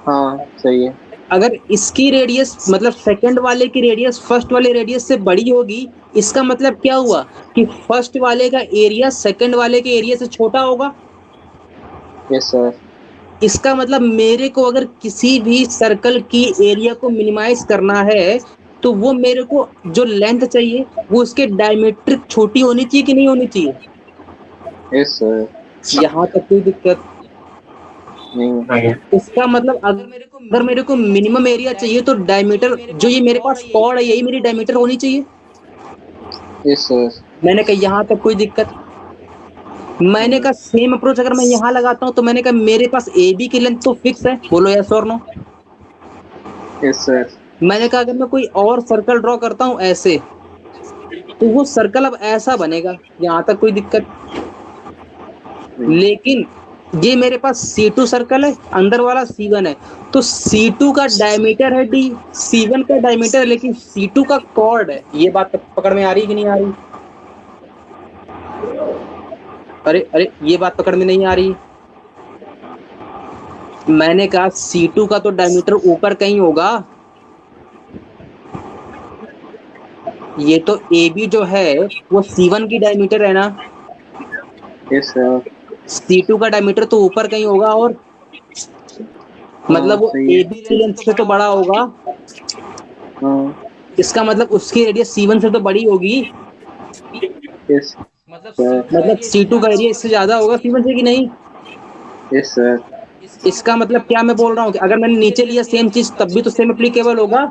हाँ सही है। अगर इसकी रेडियस मतलब सेकंड वाले की रेडियस फर्स्ट वाले रेडियस से बड़ी होगी, इसका मतलब क्या हुआ कि फर्स्ट वाले का एरिया सेकंड वाले के एरिया से छोटा होगा। Yes sir. इसका मतलब मेरे को अगर किसी भी सर्कल की एरिया को मिनिमाइज करना है तो वो मेरे को जो लेंथ चाहिए वो उसके डायमीटर छोटी होनी चाहिए कि नहीं होनी चाहिए? Yes sir. यहाँ तक कोई दिक्कत नहीं। नहीं। इसका मतलब अगर मेरे को मिनिमम एरिया चाहिए तो डायमीटर जो ये मेरे पास कॉर्ड है यही मेरी डायमीटर होनी चाहिए। Yes sir. मैंने कहा यहाँ तक कोई दिक्कत? मैंने कहा सेम अप्रोच अगर मैं यहाँ लगाता हूँ तो मैंने कहा मेरे पास ए बी की लेंथ तो फिक्स है, बोलो यस और नो? Yes sir. मैंने कहा अगर मैं कोई और सर्कल ड्रॉ करता हूँ ऐसे तो वो सर्कल अब ऐसा बनेगा, यहाँ तक कोई दिक्कत? लेकिन ये मेरे पास C2 सर्कल है, अंदर वाला C1 है, तो C2 का डायमीटर है D, C1 का डायमीटर है, लेकिन C2 का कॉर्ड है। ये बात पकड़ में आ रही कि नहीं आ रही? अरे अरे ये बात पकड़ में नहीं आ रही। मैंने कहा C2 का तो डायमीटर ऊपर कहीं होगा, ये तो AB जो है वो C1 की डायमीटर है ना, यस सर। C2 का डायमीटर तो ऊपर कहीं होगा और मतलब वो सही है। AB की लेंथ से तो बड़ा होगा। हाँ। इसका मतलब उसकी रेडियस C1 से तो बड़ी होगी, यस सर। मतलब C2 का एरिया इससे ज्यादा होगा C1 से कि नहीं? Yes sir. इसका मतलब क्या मैं बोल रहा हूँ कि अगर मैंने नीचे लिया सेम चीज तब भी तो सेम एप्लीकेबल होगा।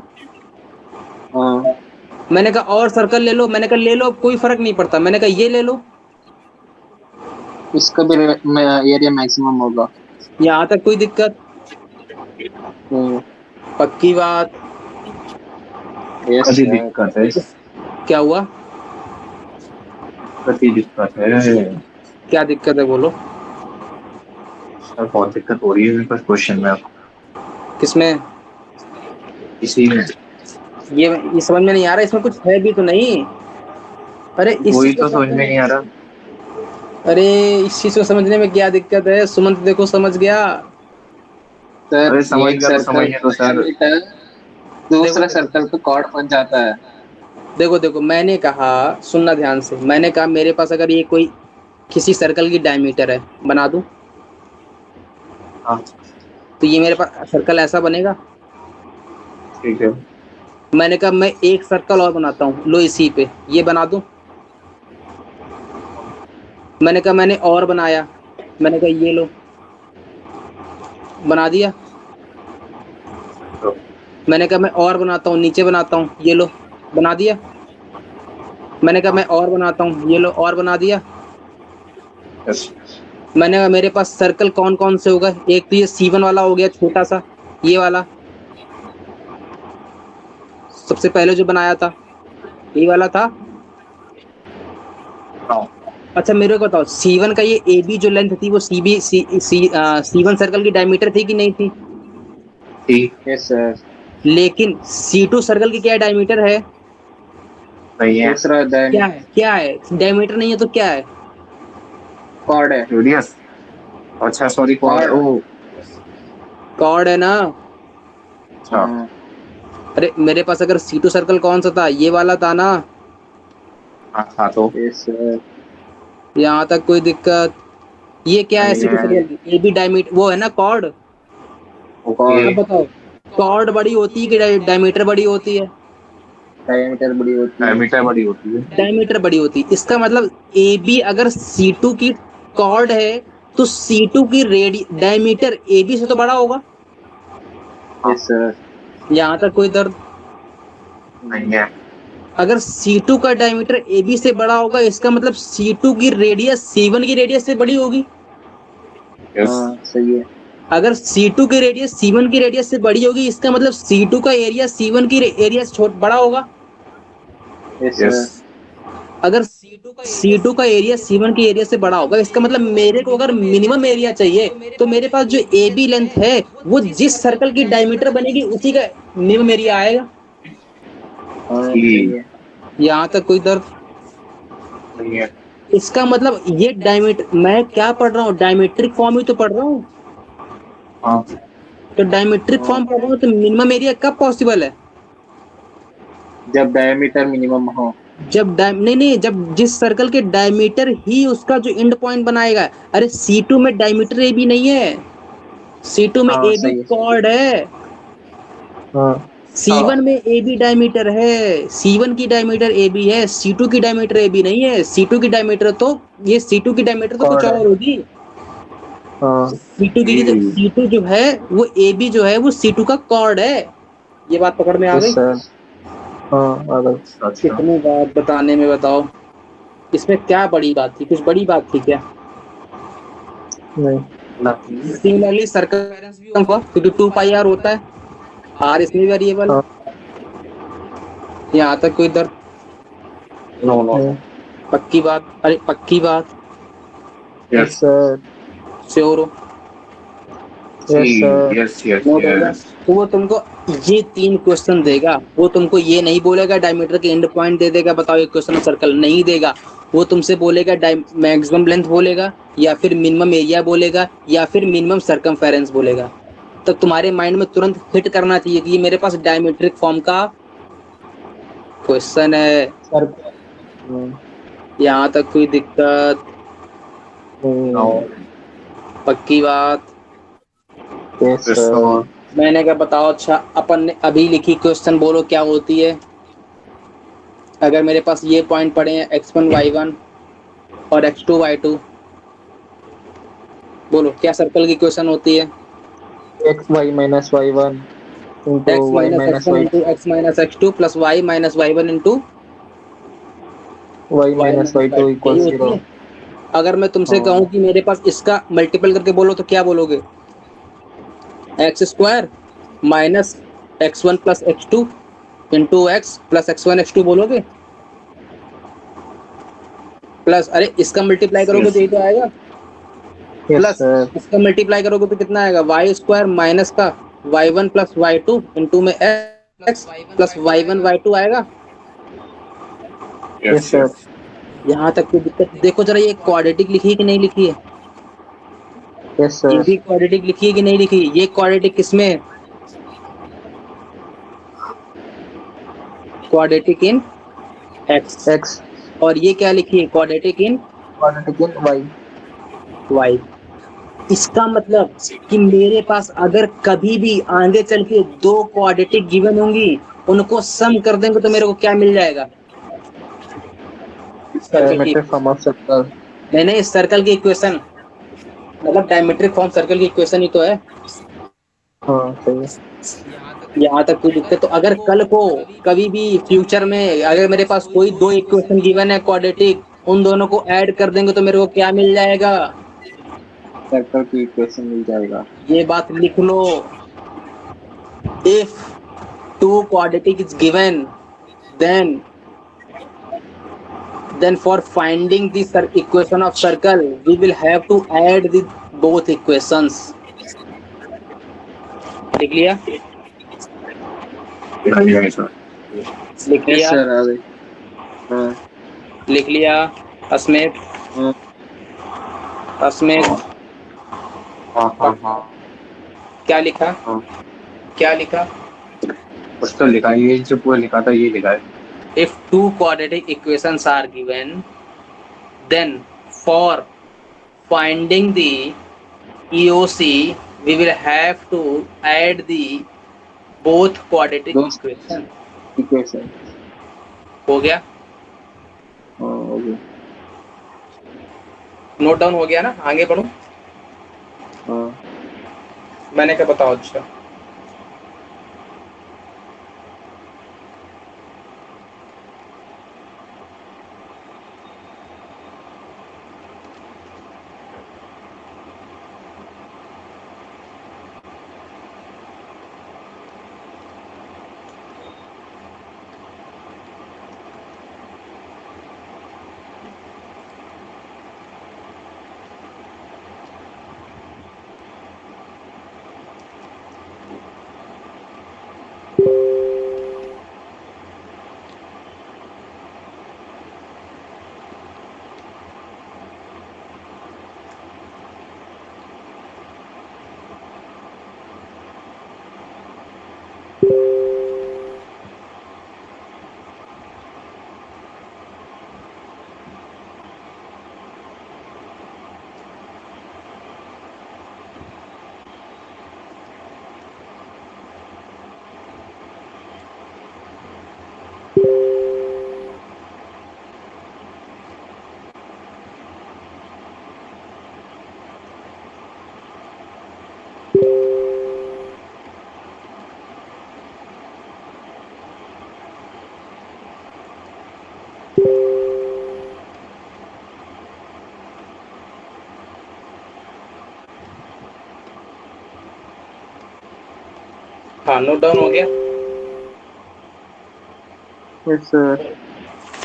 हाँ, मैंने कहा और सर्कल ले लो, मैंने कहा ले लो, कोई फर्क नहीं पड़ता, मैंने कहा ये ले लो। इसका भी एरिया मैक्सिमम होगा। यहाँ तक कोई दिक्कत? हम्म, पक्की बात? यस कदी सर। दिक्कत है, क्या हुआ? कदी दिक्कत है क्या दिक्कत है बोलो। सर, बहुत दिक्कत हो रही है मेरे पास क्वेश्चन में। किसमें? इसी में ये समझ में नहीं आ रहा, इसमें कुछ है भी तो नहीं। अरे इस वही चीज को तो समझ में समझने नहीं आ रहा। अरे इस चीज को समझने में क्या दिक्कत है? सुमंत देखो समझ गया। सर अरे समझ एक गया तो सर्कल समझने दो सर। डायमीटर देखो दूसरा देखो सर्कल पे कॉर्ड बन जाता है। देखो देखो मैंने कहा, सुनना ध्यान से, मैंने कहा मेरे पास अगर ये कोई किसी सर्कल की डायमीटर है, बना दूं हाँ तो ये मेरे पास सर्कल ऐसा बनेगा। ठीक है। मैंने कहा मैं एक सर्कल और बनाता हूँ, लो इसी पे ये बना दूं। मैंने कहा मैंने और बनाया, मैंने कहा ये लो, बना दिया। तो मैंने कहा मैं और बनाता हूँ, नीचे बनाता हूँ, ये लो, बना दिया। मैंने कहा मैं और बनाता हूँ, ये लो, और बना दिया। यस। मैंने कहा मेरे पास सर्कल कौन कौन से होगा, एक तो ये C1 वाला हो गया छोटा सा, ये वाला सबसे पहले जो बनाया था ये वाला था। हाँ अच्छा मेरे को बताओ C1 का ये AB जो लेंथ थी वो C1 सर्कल की डायमीटर थी कि नहीं थी? ठीक। Yes sir. लेकिन C2 सर्कल की क्या डायमीटर है? नहीं है। दूसरा क्या डायमीटर है? क्या है? डायमीटर नहीं है तो क्या है? कॉर्ड है। रेडियस। अच्छा सॉरी, कौन कॉर्ड। ओ। कॉर्ड है ना। अच्छा। हाँ। अरे मेरे पास अगर C2 सर्कल कौन सा था, ये वाला था ना। हाँ हाँ तो यस सर। यहाँ तक कोई दिक्कत? ये क्या है नहीं C2 है। सर्कल की AB डायमीटर, वो है ना कॉर्ड। ओके। अब बताओ कॉर्ड बड़ी होती है कि डायमीटर बड़ी होती है? डायमीटर बड़ी होती है। डायमीटर बड़ी होती है। डायमीटर बड़ी होती है। इसका मतलब AB अगर C2 की कॉर्ड है तो C2 की रेडी डायमीटर AB से तो बड़ा होगा। हाँ। Yes sir. यहाँ तक कोई दर्द? नहीं है। अगर C2 का डायमीटर AB से बड़ा होगा इसका मतलब C2 की रेडियस C1 की रेडियस से बड़ी होगी। यस। हाँ सही है। अगर C2 की रेडियस C1 की रेडियस से बड़ी होगी इसका मतलब C2 का एरिया C1 की एरिया से बड़ा होगा। Yes yes. सर। अगर C2 का एरिया C1 की एरिया से बड़ा होगा इसका मतलब मेरे को अगर मिनिमम एरिया चाहिए तो मेरे पास जो AB लेंथ है वो जिस सर्कल की डायमीटर बनेगी उसी का मिनिमम एरिया आएगा। हाँ सही ठीक। है। यहाँ तक कोई दर्द? नहीं है। इसका मतलब ये डायमीटर, मैं क्या पढ़ रहा हूँ, डायमेट्रिक फॉर्म ही तो पढ़ रहा हूँ। हाँ तो डायमेट्रिक हाँ, फॉर्म पढ़ रहा हूँ तो मिनिमम एरिया कब पॉसिबल है? जब डायमीटर मिनिमम हो। जब नहीं नहीं, जब जिस सर्कल के डायमीटर ही उसका जो एंड पॉइंट बनाएगा। अरे C2 में डायमीटर AB नहीं है, C2 में हाँ AB सही है। कॉर्ड है। हाँ C1 में AB डायमीटर है, C1 की डायमीटर AB है, C2 की डायमीटर AB नहीं है। C2 की डायमीटर तो ये C2 की डायमीटर तो कुछ कॉर्ड है। और होगी। हाँ C2 की तो ठीक। C2 जो है वो AB जो है वो C2 का कॉर्ड है। ये बात पकड़ में आ यस गई? सर। हाँ आ गई। अच्छा। कितनी बात बताने में बताओ, इसमें क्या बड़ी बात थी? कुछ बड़ी बात थी क्या? नहीं। सिमिलरली सर्कल भी होगा क्योंकि 2 पाई r होता है, r इसमें वेरिएबल हाँ है। यहाँ तक कोई दर्द? No no no. नहीं। पक्की बात? अरे पक्की बात? Yes yes. सर। श्योर हो? यस ठीक। सर। यस यस नोट हो गया? यस। तो वो तुमको ये 3 क्वेश्चन देगा, वो तुमको ये नहीं बोलेगा डायमीटर के एंड पॉइंट दे देगा बताओ एक क्वेश्चन सर्कल नहीं देगा। वो तुमसे बोलेगा मैक्सिमम लेंथ बोलेगा, या फिर मिनिमम एरिया बोलेगा, या फिर मिनिमम सर्कमफेरेंस बोलेगा। तब तुम्हारे माइंड में तुरंत हिट करना चाहिए कि ये मेरे पास डायमीट्रिक फॉर्म का क्वेश्चन है। सर। यहाँ तक कोई दिक्कत? नो। पक्की बात? Yes yes sir. और मैंने कहा बताओ। अच्छा अपन ने अभी लिखी क्वेश्चन बोलो क्या होती है। अगर मेरे पास ये पॉइंट पड़े हैं x1 y1 और x2 y2, बोलो क्या सर्कल की क्वेश्चन होती है? X y minus y one into x y minus x minus one y into x minus x two plus y minus y one into y y minus minus y y two two, equal यही होती 0। है। अगर मैं तुमसे हाँ कहूँ कि मेरे पास इसका मल्टीपल करके बोलो तो क्या बोलोगे? X square minus x one plus X two into X plus X one X two बोलोगे? प्लस अरे इसका मल्टीप्लाई करोगे तो यस यही तो आएगा। Yes plus sir. इसका मल्टीप्लाई करोगे तो कितना आएगा? वाई स्क्वायर माइनस का Y one plus Y two into में X plus Y one Y two आएगा। Yes yes sir. यस। यहाँ तक की दिक्कत देखो जरा, ये क्वाड्रेटिक लिखी है कि नहीं लिखी है? यस ये सर। भी क्वाड्रेटिक लिखी है कि नहीं लिखी? ये क्वाड्रेटिक किसमें है? क्वाड्रेटिक इन एक्स। एक्स और ये क्या लिखी है? Quadratic in quadratic in y. Y. इसका मतलब कि मेरे पास अगर कभी भी आगे चल के दो क्वाड्रेटिक गिवन होंगी, उनको सम कर देंगे तो मेरे को क्या मिल जाएगा? सर्कल की डायमीटर फॉर्म ऑफ सर्कल। मैंने इस सर्कल की इक्वेशन, मतलब डायमेट्रिक फॉर्म सर्कल की इक्वेशन ही तो है। हाँ सही है। यहाँ तक कोई दिक्कत? तो अगर कल को कभी भी फ्यूचर में अगर मेरे पास कोई दो इक्वेशन गिवन है क्वाड्रेटिक, उन दोनों को ऐड कर देंगे तो मेरे को क्या मिल जाएगा? सर्कल की इक्वेशन मिल जाएगा। ये बात लिख लो। If two quadratic is given, then for finding the equation of circle we will have to add the both equations. लिख लिया? सर। लिख यस लिया? सर आ गई। हाँ लिख लिया? अस्मित, हाँ अस्मित, हाँ हाँ हाँ हाँ क्या लिखा? हाँ। क्या लिखा? कुछ तो लिखा है, ये जो पूरा लिखा था ये लिखा है। If two quadratic equations are given, then for finding the EOC we will have to add the both quadratic दो equation. इक्वेशन। हो गया? हाँ हो गया। नोट डाउन हो गया ना? आगे बढ़ो। हाँ मैंने क्या बताओ? अच्छा हाँ, नोट डाउन हो गया? Yes sir.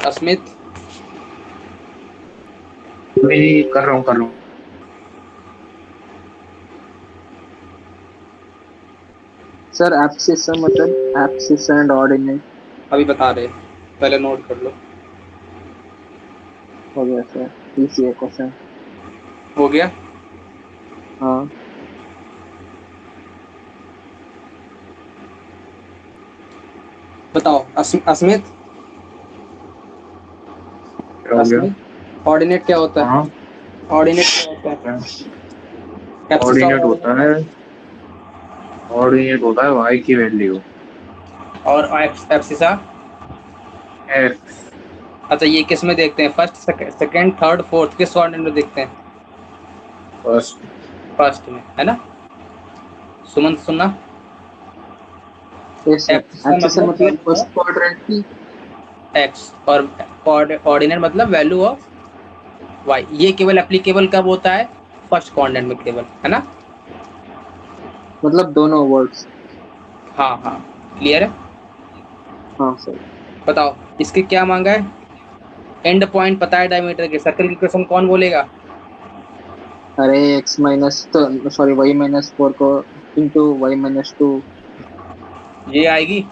अस्मित, मैं कर रहा हूँ कर रहा हूँ। सर एब्सिस मतलब एब्सिस एंड ऑर्डिनेट। अभी बता रहे, पहले नोट कर लो। हो गया सर। इजी है क्वेश्चन। हो गया? हाँ बताओ अस्मित, क्या हो गया? ऑर्डिनेट क्या होता है? हाँ ऑर्डिनेट क्या होता है? एब्सिस ऑर्डिनेट और होता है, ऑर्डिनेट होता है वाई की वैल्यू एब्सिसा। एक्स। अच्छा, ये किस में देखते हैं? फर्स्ट, सेकंड, थर्ड, फोर्थ, किस ऑर्डिनेट में देखते हैं? फर्स्ट। फर्स्ट में, है ना? सुमन सुनना, यस सर, एक्स का एक्सिस से मतलब मतलब वैल्यू फर्स्ट क्वाड्रेंट की। ऑफ एक्स और ऑर्डिनेट मतलब वैल्यू ऑफ वाई। ये केवल एप्लीकेबल कब होता है? फर्स्ट क्वाड्रेंट में केवल, है ना? मतलब दोनों वर्ड्स। हाँ हाँ, क्लियर है। हाँ सर। बताओ इसके क्या मांगा है? एंड पॉइंट पता है डायमीटर के, सर्कल की इक्वेशन कौन बोलेगा? अरे एक्स माइनस तो सॉरी वाई माइनस 4 को इंटू वाई माइनस 2। ये आएगी।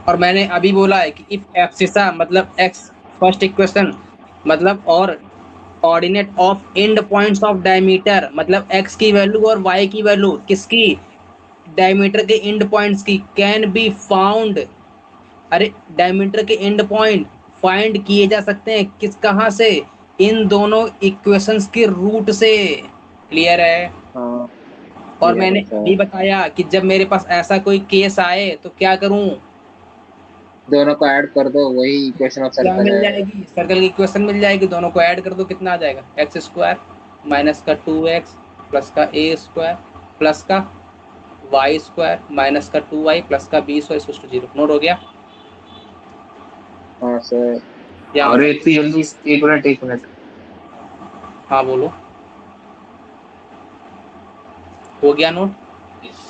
और मैंने अभी बोला है कि इफ एब्सिसा मतलब एक्स फर्स्ट इक्वेशन मतलब और ordinate of and points of diameter मतलब एक्स की वैल्यू और वाई की वैल्यू किसकी? डायमीटर के एंड पॉइंट्स की कैन बी फाउंड। अरे डायमीटर के एंड पॉइंट फाइंड किए जा सकते हैं किस कहाँ से? इन दोनों इक्वेशंस के रूट से। क्लियर है। हाँ और क्लियर मैंने है अभी सर। बताया कि जब मेरे पास ऐसा कोई केस आए तो क्या करूं? दोनों को ऐड कर दो, वही इक्वेशन ऑफ क्या सर्कल मिल है। जाएगी? सर्कल की इक्वेशन मिल जाएगी, दोनों को ऐड कर दो, कितना आ जाएगा? एक्स स्क्वायर माइनस का 2x प्लस का ए स्क्वायर प्लस का वाई स्क्वायर माइनस का 2y प्लस का बी स्क्वायर 0। नोट हो गया? हाँ सर। यहाँ अरे इतनी जल्दी, एक मिनट एक मिनट। हाँ बोलो, हो गया नोट?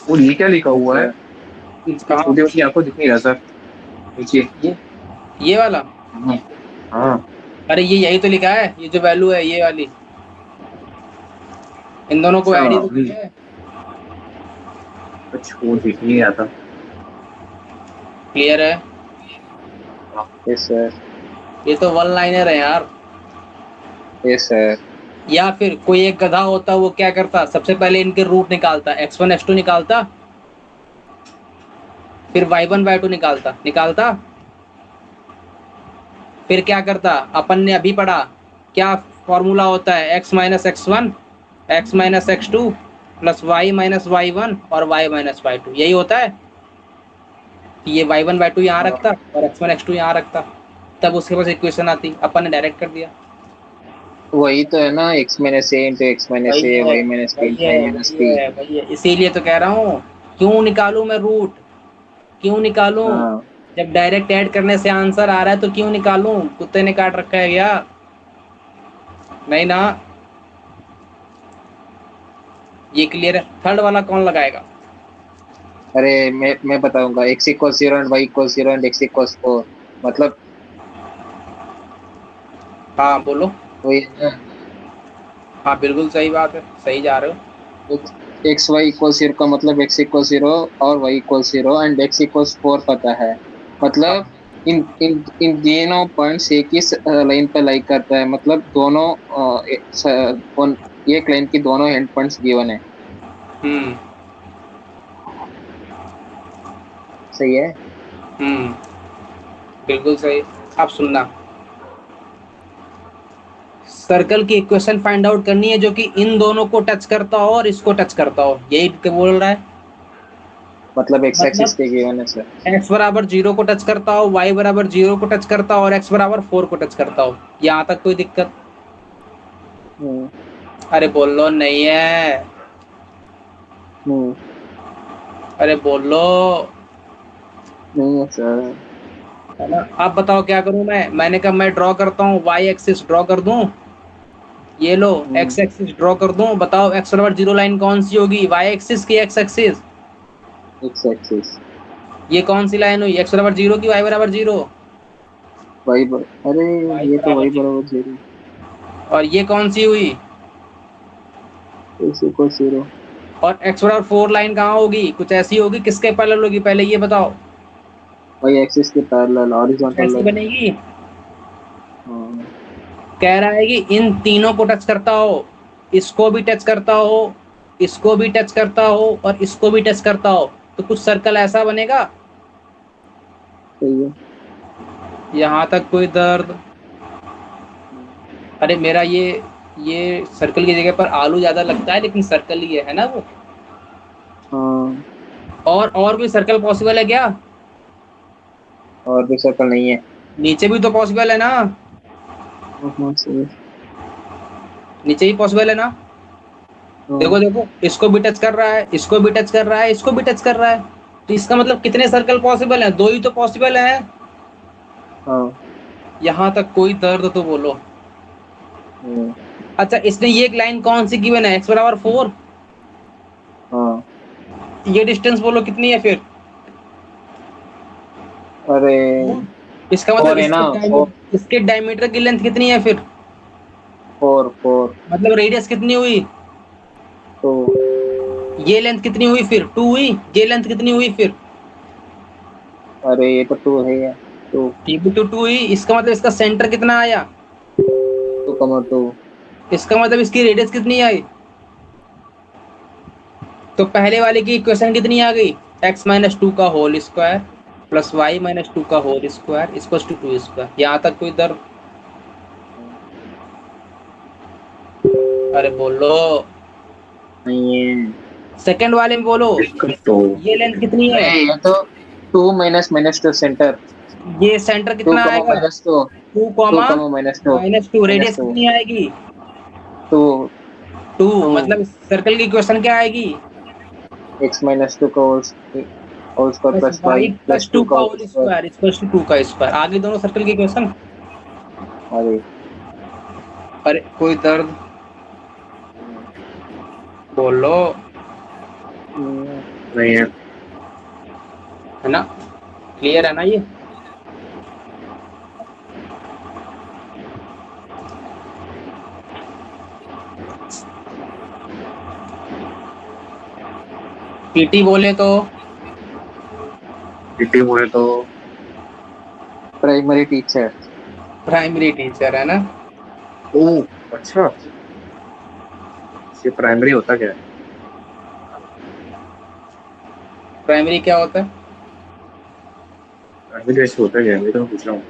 वो ये क्या लिखा यस हुआ है? सर। इसकी कहाँ? छोटी बच्ची आपको दिख नहीं रहा सर? नीचे। ये वाला? हाँ हाँ। अरे ये यही तो लिखा है, ये जो वैल्यू है ये वाली, इन दोनों को अच्छा ऐड ही तो अभी किया है। कुछ वो दिख नहीं रहा था। क्लियर है। हाँ, यस सर। ये तो वन लाइनर है यार। Yes sir. या फिर कोई एक गधा होता, वो क्या करता? सबसे पहले इनके रूट निकालता, x1 x2 निकालता, फिर y1 y2 निकालता निकालता, फिर क्या करता? अपन ने अभी पढ़ा, क्या फॉर्मूला होता है? x minus x one x minus x two plus y minus y one और वाई माइनस वाई टू, यही होता है कि ये y1 y2 यहाँ रखता हाँ और x1 x2 यहाँ रखता, तब उसके पास इक्वेशन आती, अपन ने डायरेक्ट कर दिया। वही तो है ना, एक्स माइनस ए इंटू एक्स माइनस वही ए है वाई माइनस बी वही इंटू वाई है माइनस वही बी। है वही है, इसीलिए तो कह रहा हूँ, क्यों निकालूं मैं रूट? क्यों निकालूं? हाँ जब डायरेक्ट ऐड करने से आंसर आ रहा है तो क्यों निकालूं? कुत्ते ने काट रखा है क्या? नहीं ना। ये क्लियर है। थर्ड वाला कौन लगाएगा? अरे मैं बताऊंगा, x equal 0 and y equal 0 and x equal 4। मतलब हाँ बोलो। वही है ना। हाँ बिल्कुल सही बात है, सही जा रहे हो। एक्स वाई इक्वल 0 का मतलब एक्स इक्वल 0 और y equal 0 and x equal 4 पता है। हाँ। मतलब इन इन इन दोनों पॉइंट्स एक ही लाइन पे लाई करता है, मतलब दोनों एक लाइन की दोनों एंड पॉइंट्स गिवन है। हम्म सही है। हम्म, बिल्कुल सही। अब सुनना, सर्कल की इक्वेशन फाइंड आउट करनी है जो कि इन दोनों को टच करता हो और इसको टच करता हो, यही क्या बोल रहा है? मतलब एक्स एक्सिस मतलब पे गिवन है सर। x बराबर 0 को टच करता हो, y बराबर 0 को टच करता हो और x बराबर 4 को टच करता हो, यहाँ तक कोई दिक्कत? हम्म। अरे बोलो नहीं है। हम्म। अरे बोलो। नहीं है सर। है ना? अब बताओ क्या करूं मैं? मैंने कहा मैं ड्रॉ करता हूँ, वाई एक्सिस ड्रॉ कर दूं, ये लो एक्स एक्सिस ड्रॉ कर दूं, बताओ एक्स बराबर 0 लाइन कौन सी होगी? वाई एक्सिस की एक्स एक्सिस? X axis. ये कौन सी लाइन हुई? एक्स बराबर 0 की वाई बराबर 0? अरे वाई ये तो बराबर वाई 0। बराबर 0। और ये कौन सी हुई? X equal 0। और एक्स बराबर 4 लाइन कहाँ होगी? कुछ ऐसी होगी, किसके पैरेलल होगी पहले ये बताओ? वाई एक्सिस के पैरेलल कुछ हॉरिजॉन्टल ऐसी लाइन। बनेगी। हाँ। कह रहा है कि इन तीनों को टच करता हो, इसको भी टच करता हो, इसको भी टच करता हो और इसको भी टच करता हो, तो कुछ सर्कल ऐसा बनेगा। सही है। यहां तक कोई दर्द? अरे मेरा ये सर्कल की जगह पर आलू ज्यादा लगता है लेकिन सर्कल ही है ना वो? हाँ। और भी सर्कल पॉसिबल है क्या? और भी सर्कल नहीं है। नीचे भी तो पॉसिबल है ना? हाँ हाँ, सही है। नीचे ही पॉसिबल है ना? देखो देखो, इसको भी टच कर रहा है, इसको भी टच कर रहा है, इसको भी टच कर रहा है। तो इसका मतलब कितने सर्कल पॉसिबल है? दो ही तो पॉसिबल है। हाँ। यहाँ तक कोई दर्द तो बोलो। हम्म, अच्छा, इसने ये एक लाइन कौन सी गिवन है? x बराबर 4। हाँ। ये डिस्टेंस बोलो कितनी है फिर? अरे इसका मतलब फोर है ना, फोर। इसके डायमीटर की लेंथ कितनी है फिर? Four four. मतलब रेडियस कितनी हुई? तो ये लेंथ कितनी हुई फिर? 2 हुई। ये लेंथ कितनी हुई फिर? अरे ये तो टू है यार। टू। ये भी तो 2 हुई। इसका मतलब इसका सेंटर कितना आया? 2,2। इसका मतलब इसकी रेडियस कितनी आई? तो पहले वाले की इक्वेशन कितनी आ गई? x-2 का होल स्क्वायर प्लस y-2 का whole square equal to 2 square. यहाँ तक कोई दर्द? अरे बोलो। नहीं है। सेकंड वाले में बोलो। इसका तो ये लेंथ कितनी है? नहीं, ये तो two minus minus two centre. ये सेंटर टू कितना कमा आएगा? Minus two. 2 two comma comma minus two. -2। Minus radius two. कितनी आएगी? टू। 2। टू मतलब सर्कल की इक्वेशन क्या आएगी? एक्स माइनस टू का whole square plus plus y y plus plus two 2 का का whole whole square. Square equal to 2 का स्क्वायर। आगे दोनों सर्कल की इक्वेशन। अरे। अरे कोई दर्द बोलो। नहीं है। है ना? क्लियर है ना ये? पीटी बोले तो पीटी बोले तो प्राइमरी टीचर। प्राइमरी टीचर है ना? ओ अच्छा, ये प्राइमरी होता क्या है? प्राइमरी क्या होता है? प्राइमरी ऐसे होता क्या है, मैं तो पूछ रहा हूँ।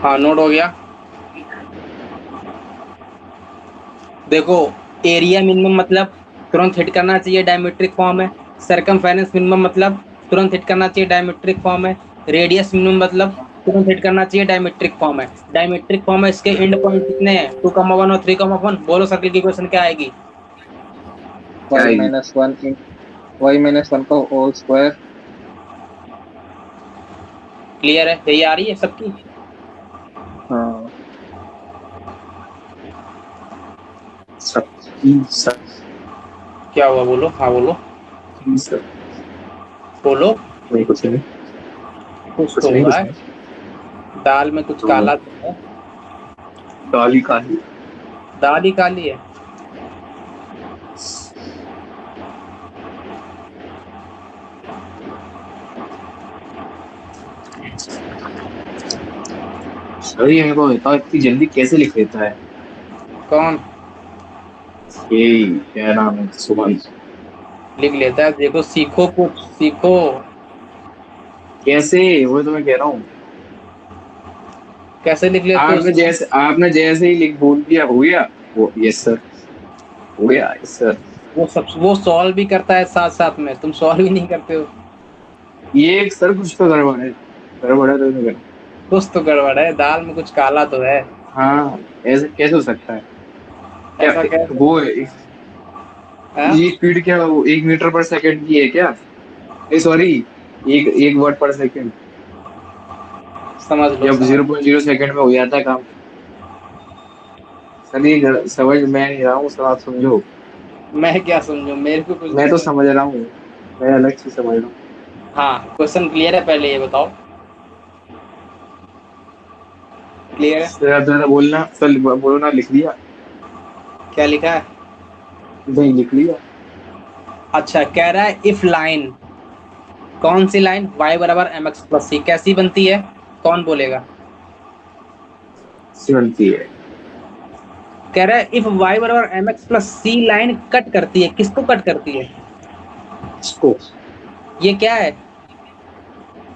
हाँ, नोट हो गया। देखो, एरिया मिनिमम मतलब तुरंत हिट करना चाहिए, डायमेट्रिक फॉर्म है। सरकमफेरेंस मिनिमम मतलब तुरंत हिट करना चाहिए, डायमेट्रिक फॉर्म है। रेडियस मिनिमम मतलब तुरंत हिट करना चाहिए, डायमेट्रिक फॉर्म है। डायमेट्रिक फॉर्म है। इसके एंड पॉइंट कितने हैं? 2,1 और 3,1। बोलो सर्कल की इक्वेशन क्या आएगी? क्या वाई आएगी? माइनस वन इन वाई माइनस वन का होल स्क्वायर। क्लियर है? यही आ रही है सबकी? हाँ। सब सब क्या हुआ बोलो? हाँ बोलो। सब बोलो। नहीं, कुछ नहीं। कुछ कुछ तो नहीं, हुआ कुछ है। नहीं। दाल में कुछ तो काला तो है। काली काली। दाल ही काली है। सर ये मेरे को बताओ, इतनी जल्दी कैसे लिख लेता है? कौन ये क्या नाम है, सुमन? लिख लेता है? देखो, सीखो, कुछ सीखो। कैसे? वो तो मैं कह रहा हूँ। कैसे लिख लेते हो उसको? आपने जैसे ही लिख बोल दिया, हो गया। वो यस सर, हो गया यस सर। वो सॉल्व भी करता है साथ साथ में, तुम सॉल्व ही नहीं करते हो। ये एक सर कुछ तो गड़बड़ है, गड़बड़ है तो नहीं गड़बड़। कुछ तो गड़बड़ है, दाल में कुछ काला तो है। हाँ, ऐसे कैसे हो सकता है? क्या ऐसा कैसे? वो है, हाँ? ये स्पीड क्या वो 1 मीटर पर सेकंड की है क्या? सॉरी, एक एक वर्ड पर सेकंड। समझ लो, जब समझ। 0.0 सेकंड में हो जाता है काम। सर ये समझ मैं नहीं रहा हूँ सर, आप समझो। मैं क्या समझू? मेरे को कुछ मैं नहीं तो समझ। समझ रहा हूँ, मैं अलग से समझ रहा हूँ। हाँ, क्वेश्चन क्लियर है? पहले ये बताओ, क्लियर है? सर आप ज्यादा बोलना सर, बोलो ना, लिख लिया? क्या लिखा है? नहीं, लिख लिया। अच्छा, कह रहा है इफ लाइन। कौन सी लाइन? y बराबर mx प्लस सी कैसी बनती है? कौन बोलेगा? बनती है। कह रहा है इफ y बराबर mx प्लस सी लाइन कट करती है। किसको कट करती है? इसको। ये क्या है?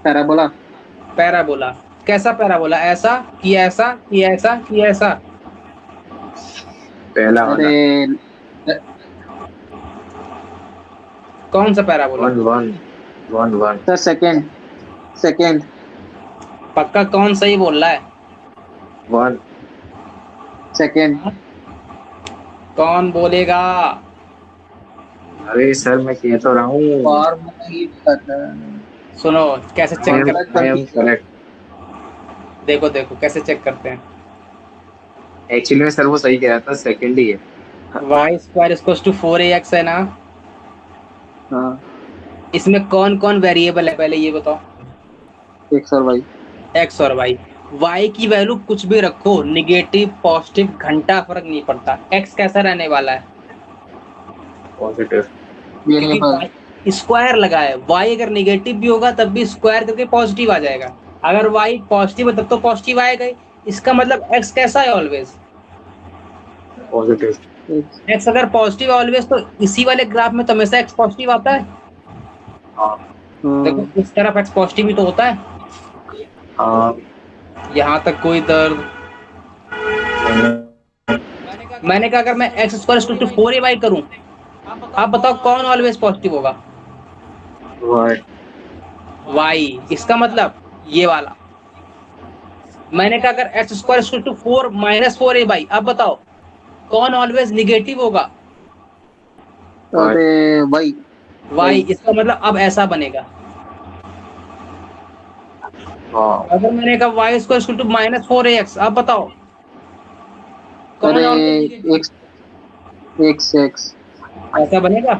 पैराबोला। पैराबोला। कैसा पैराबोला? ऐसा कि ऐसा कि ऐसा कि ऐसा? पहला वाला अरे कौन सा parabola? One one one one sir second second पक्का कौन सही बोल रहा है? वन। सेकंड कौन बोलेगा? अरे सर मैं कह तो रहा हूँ। और नहीं पता। सुनो कैसे चेक आई कर, एम करेक्ट। देखो देखो कैसे चेक करते हैं। एक्चुअली में सर वो सही कह रहा था, सेकंड ही है। Y square equals to 4ax है ना? हाँ इसमें कौन कौन वेरिएबल है पहले ये बताओ? एक्स और वाई। एक्स और वाई। वाई की वैल्यू कुछ भी रखो, निगेटिव पॉजिटिव घंटा फर्क नहीं पड़ता। एक्स कैसा रहने वाला है? पॉजिटिव। क्योंकि वेरिएबल वाई स्क्वायर लगा है, वाई अगर निगेटिव भी होगा तब भी स्क्वायर करके पॉजिटिव आ जाएगा। अगर वाई पॉजिटिव है तब तो पॉजिटिव आएगा ही। इसका मतलब एक्स कैसा है ऑलवेज? पॉजिटिव। एक्स अगर पॉजिटिव है ऑलवेज तो इसी वाले ग्राफ में तो हमेशा एक्स पॉजिटिव आता है। हाँ देखो इस तरफ एक्स पॉजिटिव ही तो होता है। हाँ। यहाँ तक कोई दर्द? मैंने कहा अगर मैं एक्स स्क्वायर टू 4ay करूं, आप बताओ कौन ऑलवेज पॉजिटिव होगा? वाई। वाई। इसका मतलब ये वाला। मैंने कहा अगर x square to 4 minus 4ay, अब बताओ कौन ऑलवेज निगेटिव होगा? अरे वाई वाई। इसका मतलब अब ऐसा बनेगा। हाँ। अगर मैंने कहा Y square to minus 4ax, अब बताओ कौन अरे always negative? X x x. ऐसा बनेगा।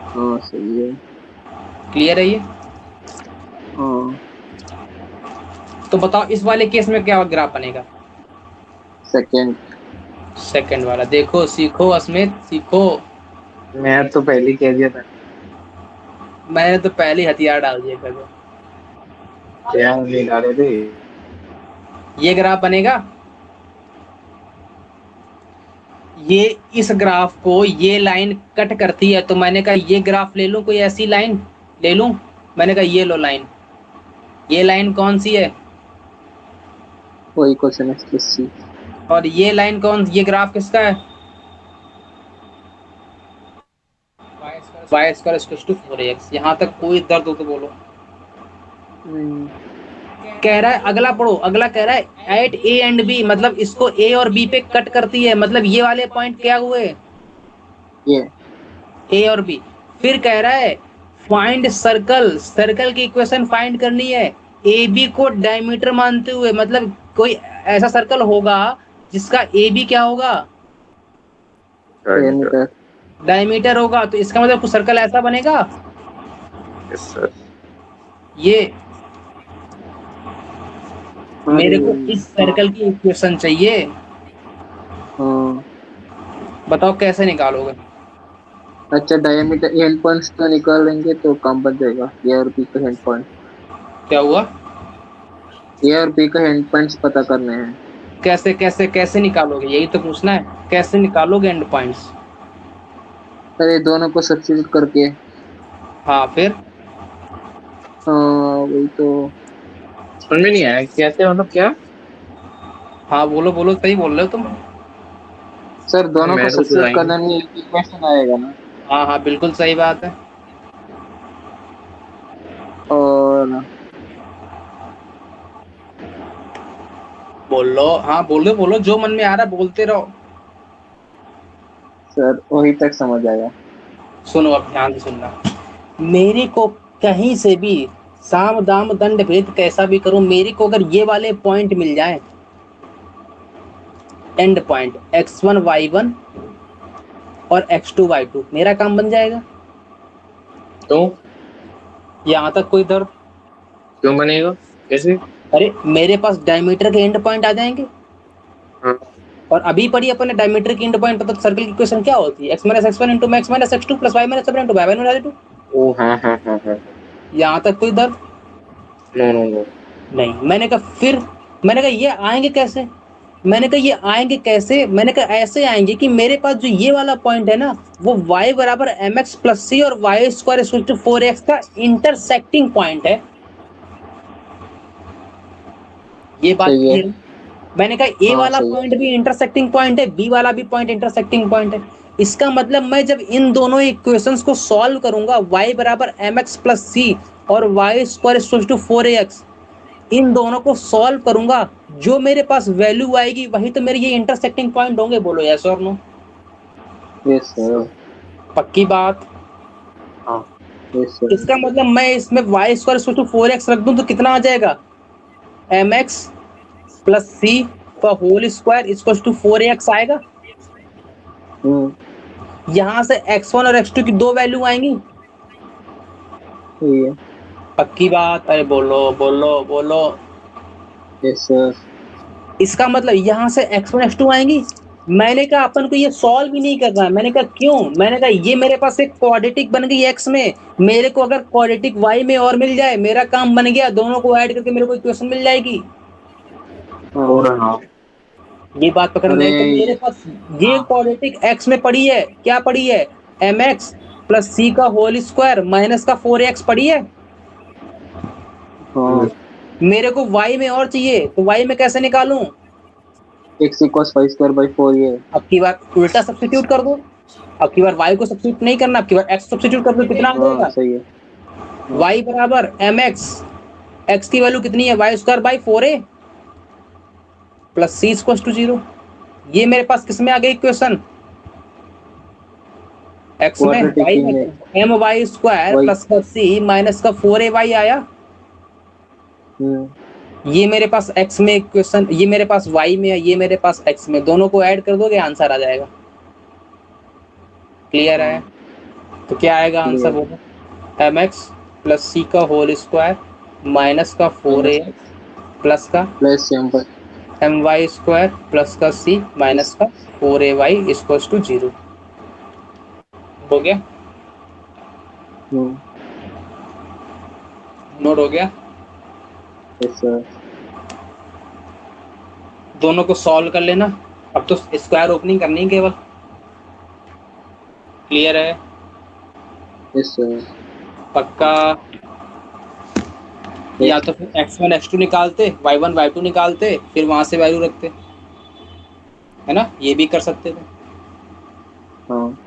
हाँ सही है। क्लियर है ये? हाँ तो बताओ इस वाले केस में क्या ग्राफ बनेगा? सेकंड। सेकंड वाला। देखो सीखो अस्मित सीखो। मैं तो पहले ही कह दिया था। मैंने तो पहले ही हथियार डाल दिया कर। क्या नहीं डाले थे। ये ग्राफ बनेगा। ये इस ग्राफ को ये लाइन कट करती है, तो मैंने कहा ये ग्राफ ले लूं, कोई ऐसी लाइन ले लूं। मैंने कहा ये लो लाइन। ये लाइन कौन सी है? वही क्वेश्चन है सी। और ये लाइन कौन, ये ग्राफ किसका है? Y square to 4ax। यहाँ तक कोई दर्द हो तो बोलो। कह रहा है अगला पढ़ो। अगला कह रहा है एट ए एंड बी, मतलब इसको ए और बी पे कट करती है, मतलब ये वाले पॉइंट क्या हुए? ये ए और बी। फिर कह रहा है फाइंड सर्कल, सर्कल की इक्वेशन फाइंड करनी है ए बी को डायमीटर मानते हुए, मतलब कोई ऐसा सर्कल होगा जिसका ए बी क्या होगा? डायमीटर। डायमीटर होगा। तो इसका मतलब कुछ सर्कल ऐसा बनेगा। Yes sir. ये मेरे को इस सर्कल की इक्वेशन चाहिए। हाँ बताओ कैसे निकालोगे? अच्छा डायमीटर एंड पॉइंट्स तो निकालेंगे तो काम बन जाएगा। ए और बी का एंड पॉइंट, क्या हुआ? ए और बी का एंड पॉइंट्स पता करने हैं। कैसे कैसे कैसे निकालोगे, यही तो पूछना है। कैसे निकालोगे एंड पॉइंट्स? अरे दोनों को सब्स्टिट्यूट करके। हाँ फिर? हाँ वही तो। समझ में नहीं आया कैसे, मतलब क्या। हाँ बोलो बोलो, सही बोल रहे हो तुम। सर दोनों को मैं तो सब्स्टिट्यूट सुनाई करने में एक इक्वेशन आएगा ना। हाँ हाँ बिल्कुल सही बात है। और बोलो, हाँ बोलो बोलो, जो मन में आ रहा है बोलते रहो। सर वही तक समझ आया। सुनो अब ध्यान से सुनना। मेरे को कहीं से भी साम दाम दंड भेद कैसा भी करूं, मेरे को अगर ये वाले पॉइंट मिल जाए, एंड पॉइंट x1 y1 और x2 y2, मेरा काम बन जाएगा। तो यहाँ तक कोई दर्द? क्यों बनेगा, कैसे। अरे मेरे पास डायमीटर के एंड पॉइंट आ जाएंगे। हाँ। और अभी पढ़ी अपने डायमीटर की एंड पॉइंट, तो सर्कल की इक्वेशन क्या होती है? x minus x1 into x minus x2 plus y minus x1 into y minus y2। ओ हाँ हाँ हाँ हाँ। यहाँ तक कोई दर्द? No no no. नहीं। मैंने कहा फिर, मैंने कहा ये आएंगे कैसे? मैंने कहा ये आएंगे कैसे? मैंने कहा ऐसे आएंगे कि मेरे पास जो ये वाला पॉइंट है ना, वो y बराबर mx प्लस सी और y square equal to 4x का इंटरसेक्टिंग पॉइंट है। ये बात सही है। क्लियर? मैंने कहा ए हाँ, वाला सही है। पॉइंट भी इंटरसेक्टिंग पॉइंट है, बी वाला भी पॉइंट इंटरसेक्टिंग पॉइंट है। इसका मतलब मैं जब इन दोनों इक्वेशंस को सॉल्व करूंगा, y बराबर mx प्लस सी और y square equal to 4ax, इन दोनों को सॉल्व करूंगा, जो मेरे पास वैल्यू आएगी वही तो मेरे ये इंटरसेक्टिंग पॉइंट होंगे। बोलो यस और नो? Yes sir. पक्की बात? हाँ यस सर। इसका मतलब मैं इसमें Y square equal to 4x रख दूं तो कितना आ जाएगा? mx प्लस सी का whole square equal to 4ax आएगा। यहां से x1 और x2 की दो वैल्यू आएंगी। सही है। पक्की बात? अरे बोलो बोलो बोलो। Yes sir. इसका मतलब यहां से x1 x2 आएंगी। मैंने कहा अपन को ये सॉल्व भी नहीं करना है। मैंने कहा क्यों? मैंने कहा ये मेरे पास एक क्वाड्रेटिक बन गई x में, मेरे को अगर क्वाड्रेटिक y में और मिल जाए, मेरा काम बन गया। दोनों को ऐड करके मेरे को इक्वेशन मिल जाएगी। हो रहा हाँ। ये बात पकड़ अरे में? तो मेरे पास ये हाँ क्वाड्रेटिक x में पड़ी है, क्या पड़ी है? mx प्लस सी का होल स्क्वायर माइनस का 4x पड़ी है। हाँ, मेरे को y में और चाहिए, तो y में कैसे निकालूं? x इक्वल्स 5 स्क्वायर बाई 4 ये। अब की बार उल्टा सब्स्टिट्यूट कर दो। अब की बार y को सब्स्टिट्यूट नहीं करना, अब की बार x सब्स्टिट्यूट कर दो। कितना आ हाँ, जाएगा? सही है। हाँ, y बराबर mx, x की वैल्यू कितनी है? Y square by 4a plus c equal to 0। ये मेरे पास किस में आ गई इक्वेशन? x में, क्वाड्रेटिक y किंग है। में m y square y. Plus का सी माइनस का 4ay आया। ये मेरे पास x में इक्वेशन, ये मेरे पास y में है, ये मेरे पास x में। दोनों को ऐड कर दोगे, आंसर आ जाएगा। क्लियर है? हाँ, तो क्या आएगा आंसर? क्लियर। बोलो। mx प्लस सी का होल स्क्वायर माइनस का 4a माइनस प्लस का प्लस एम पर। एम वाई स्क्वायर प्लस का सी माइनस का 4ay इक्वल टू 0। हो गया? नोट हो गया? Yes sir. दोनों को सॉल्व कर लेना। अब तो स्क्वायर ओपनिंग करनी है केवल। क्लियर है? Yes sir. पक्का? या तो फिर x1 x2 निकालते, y1 y2 निकालते, फिर वहां से वैल्यू रखते, है ना? ये भी कर सकते थे। हाँ,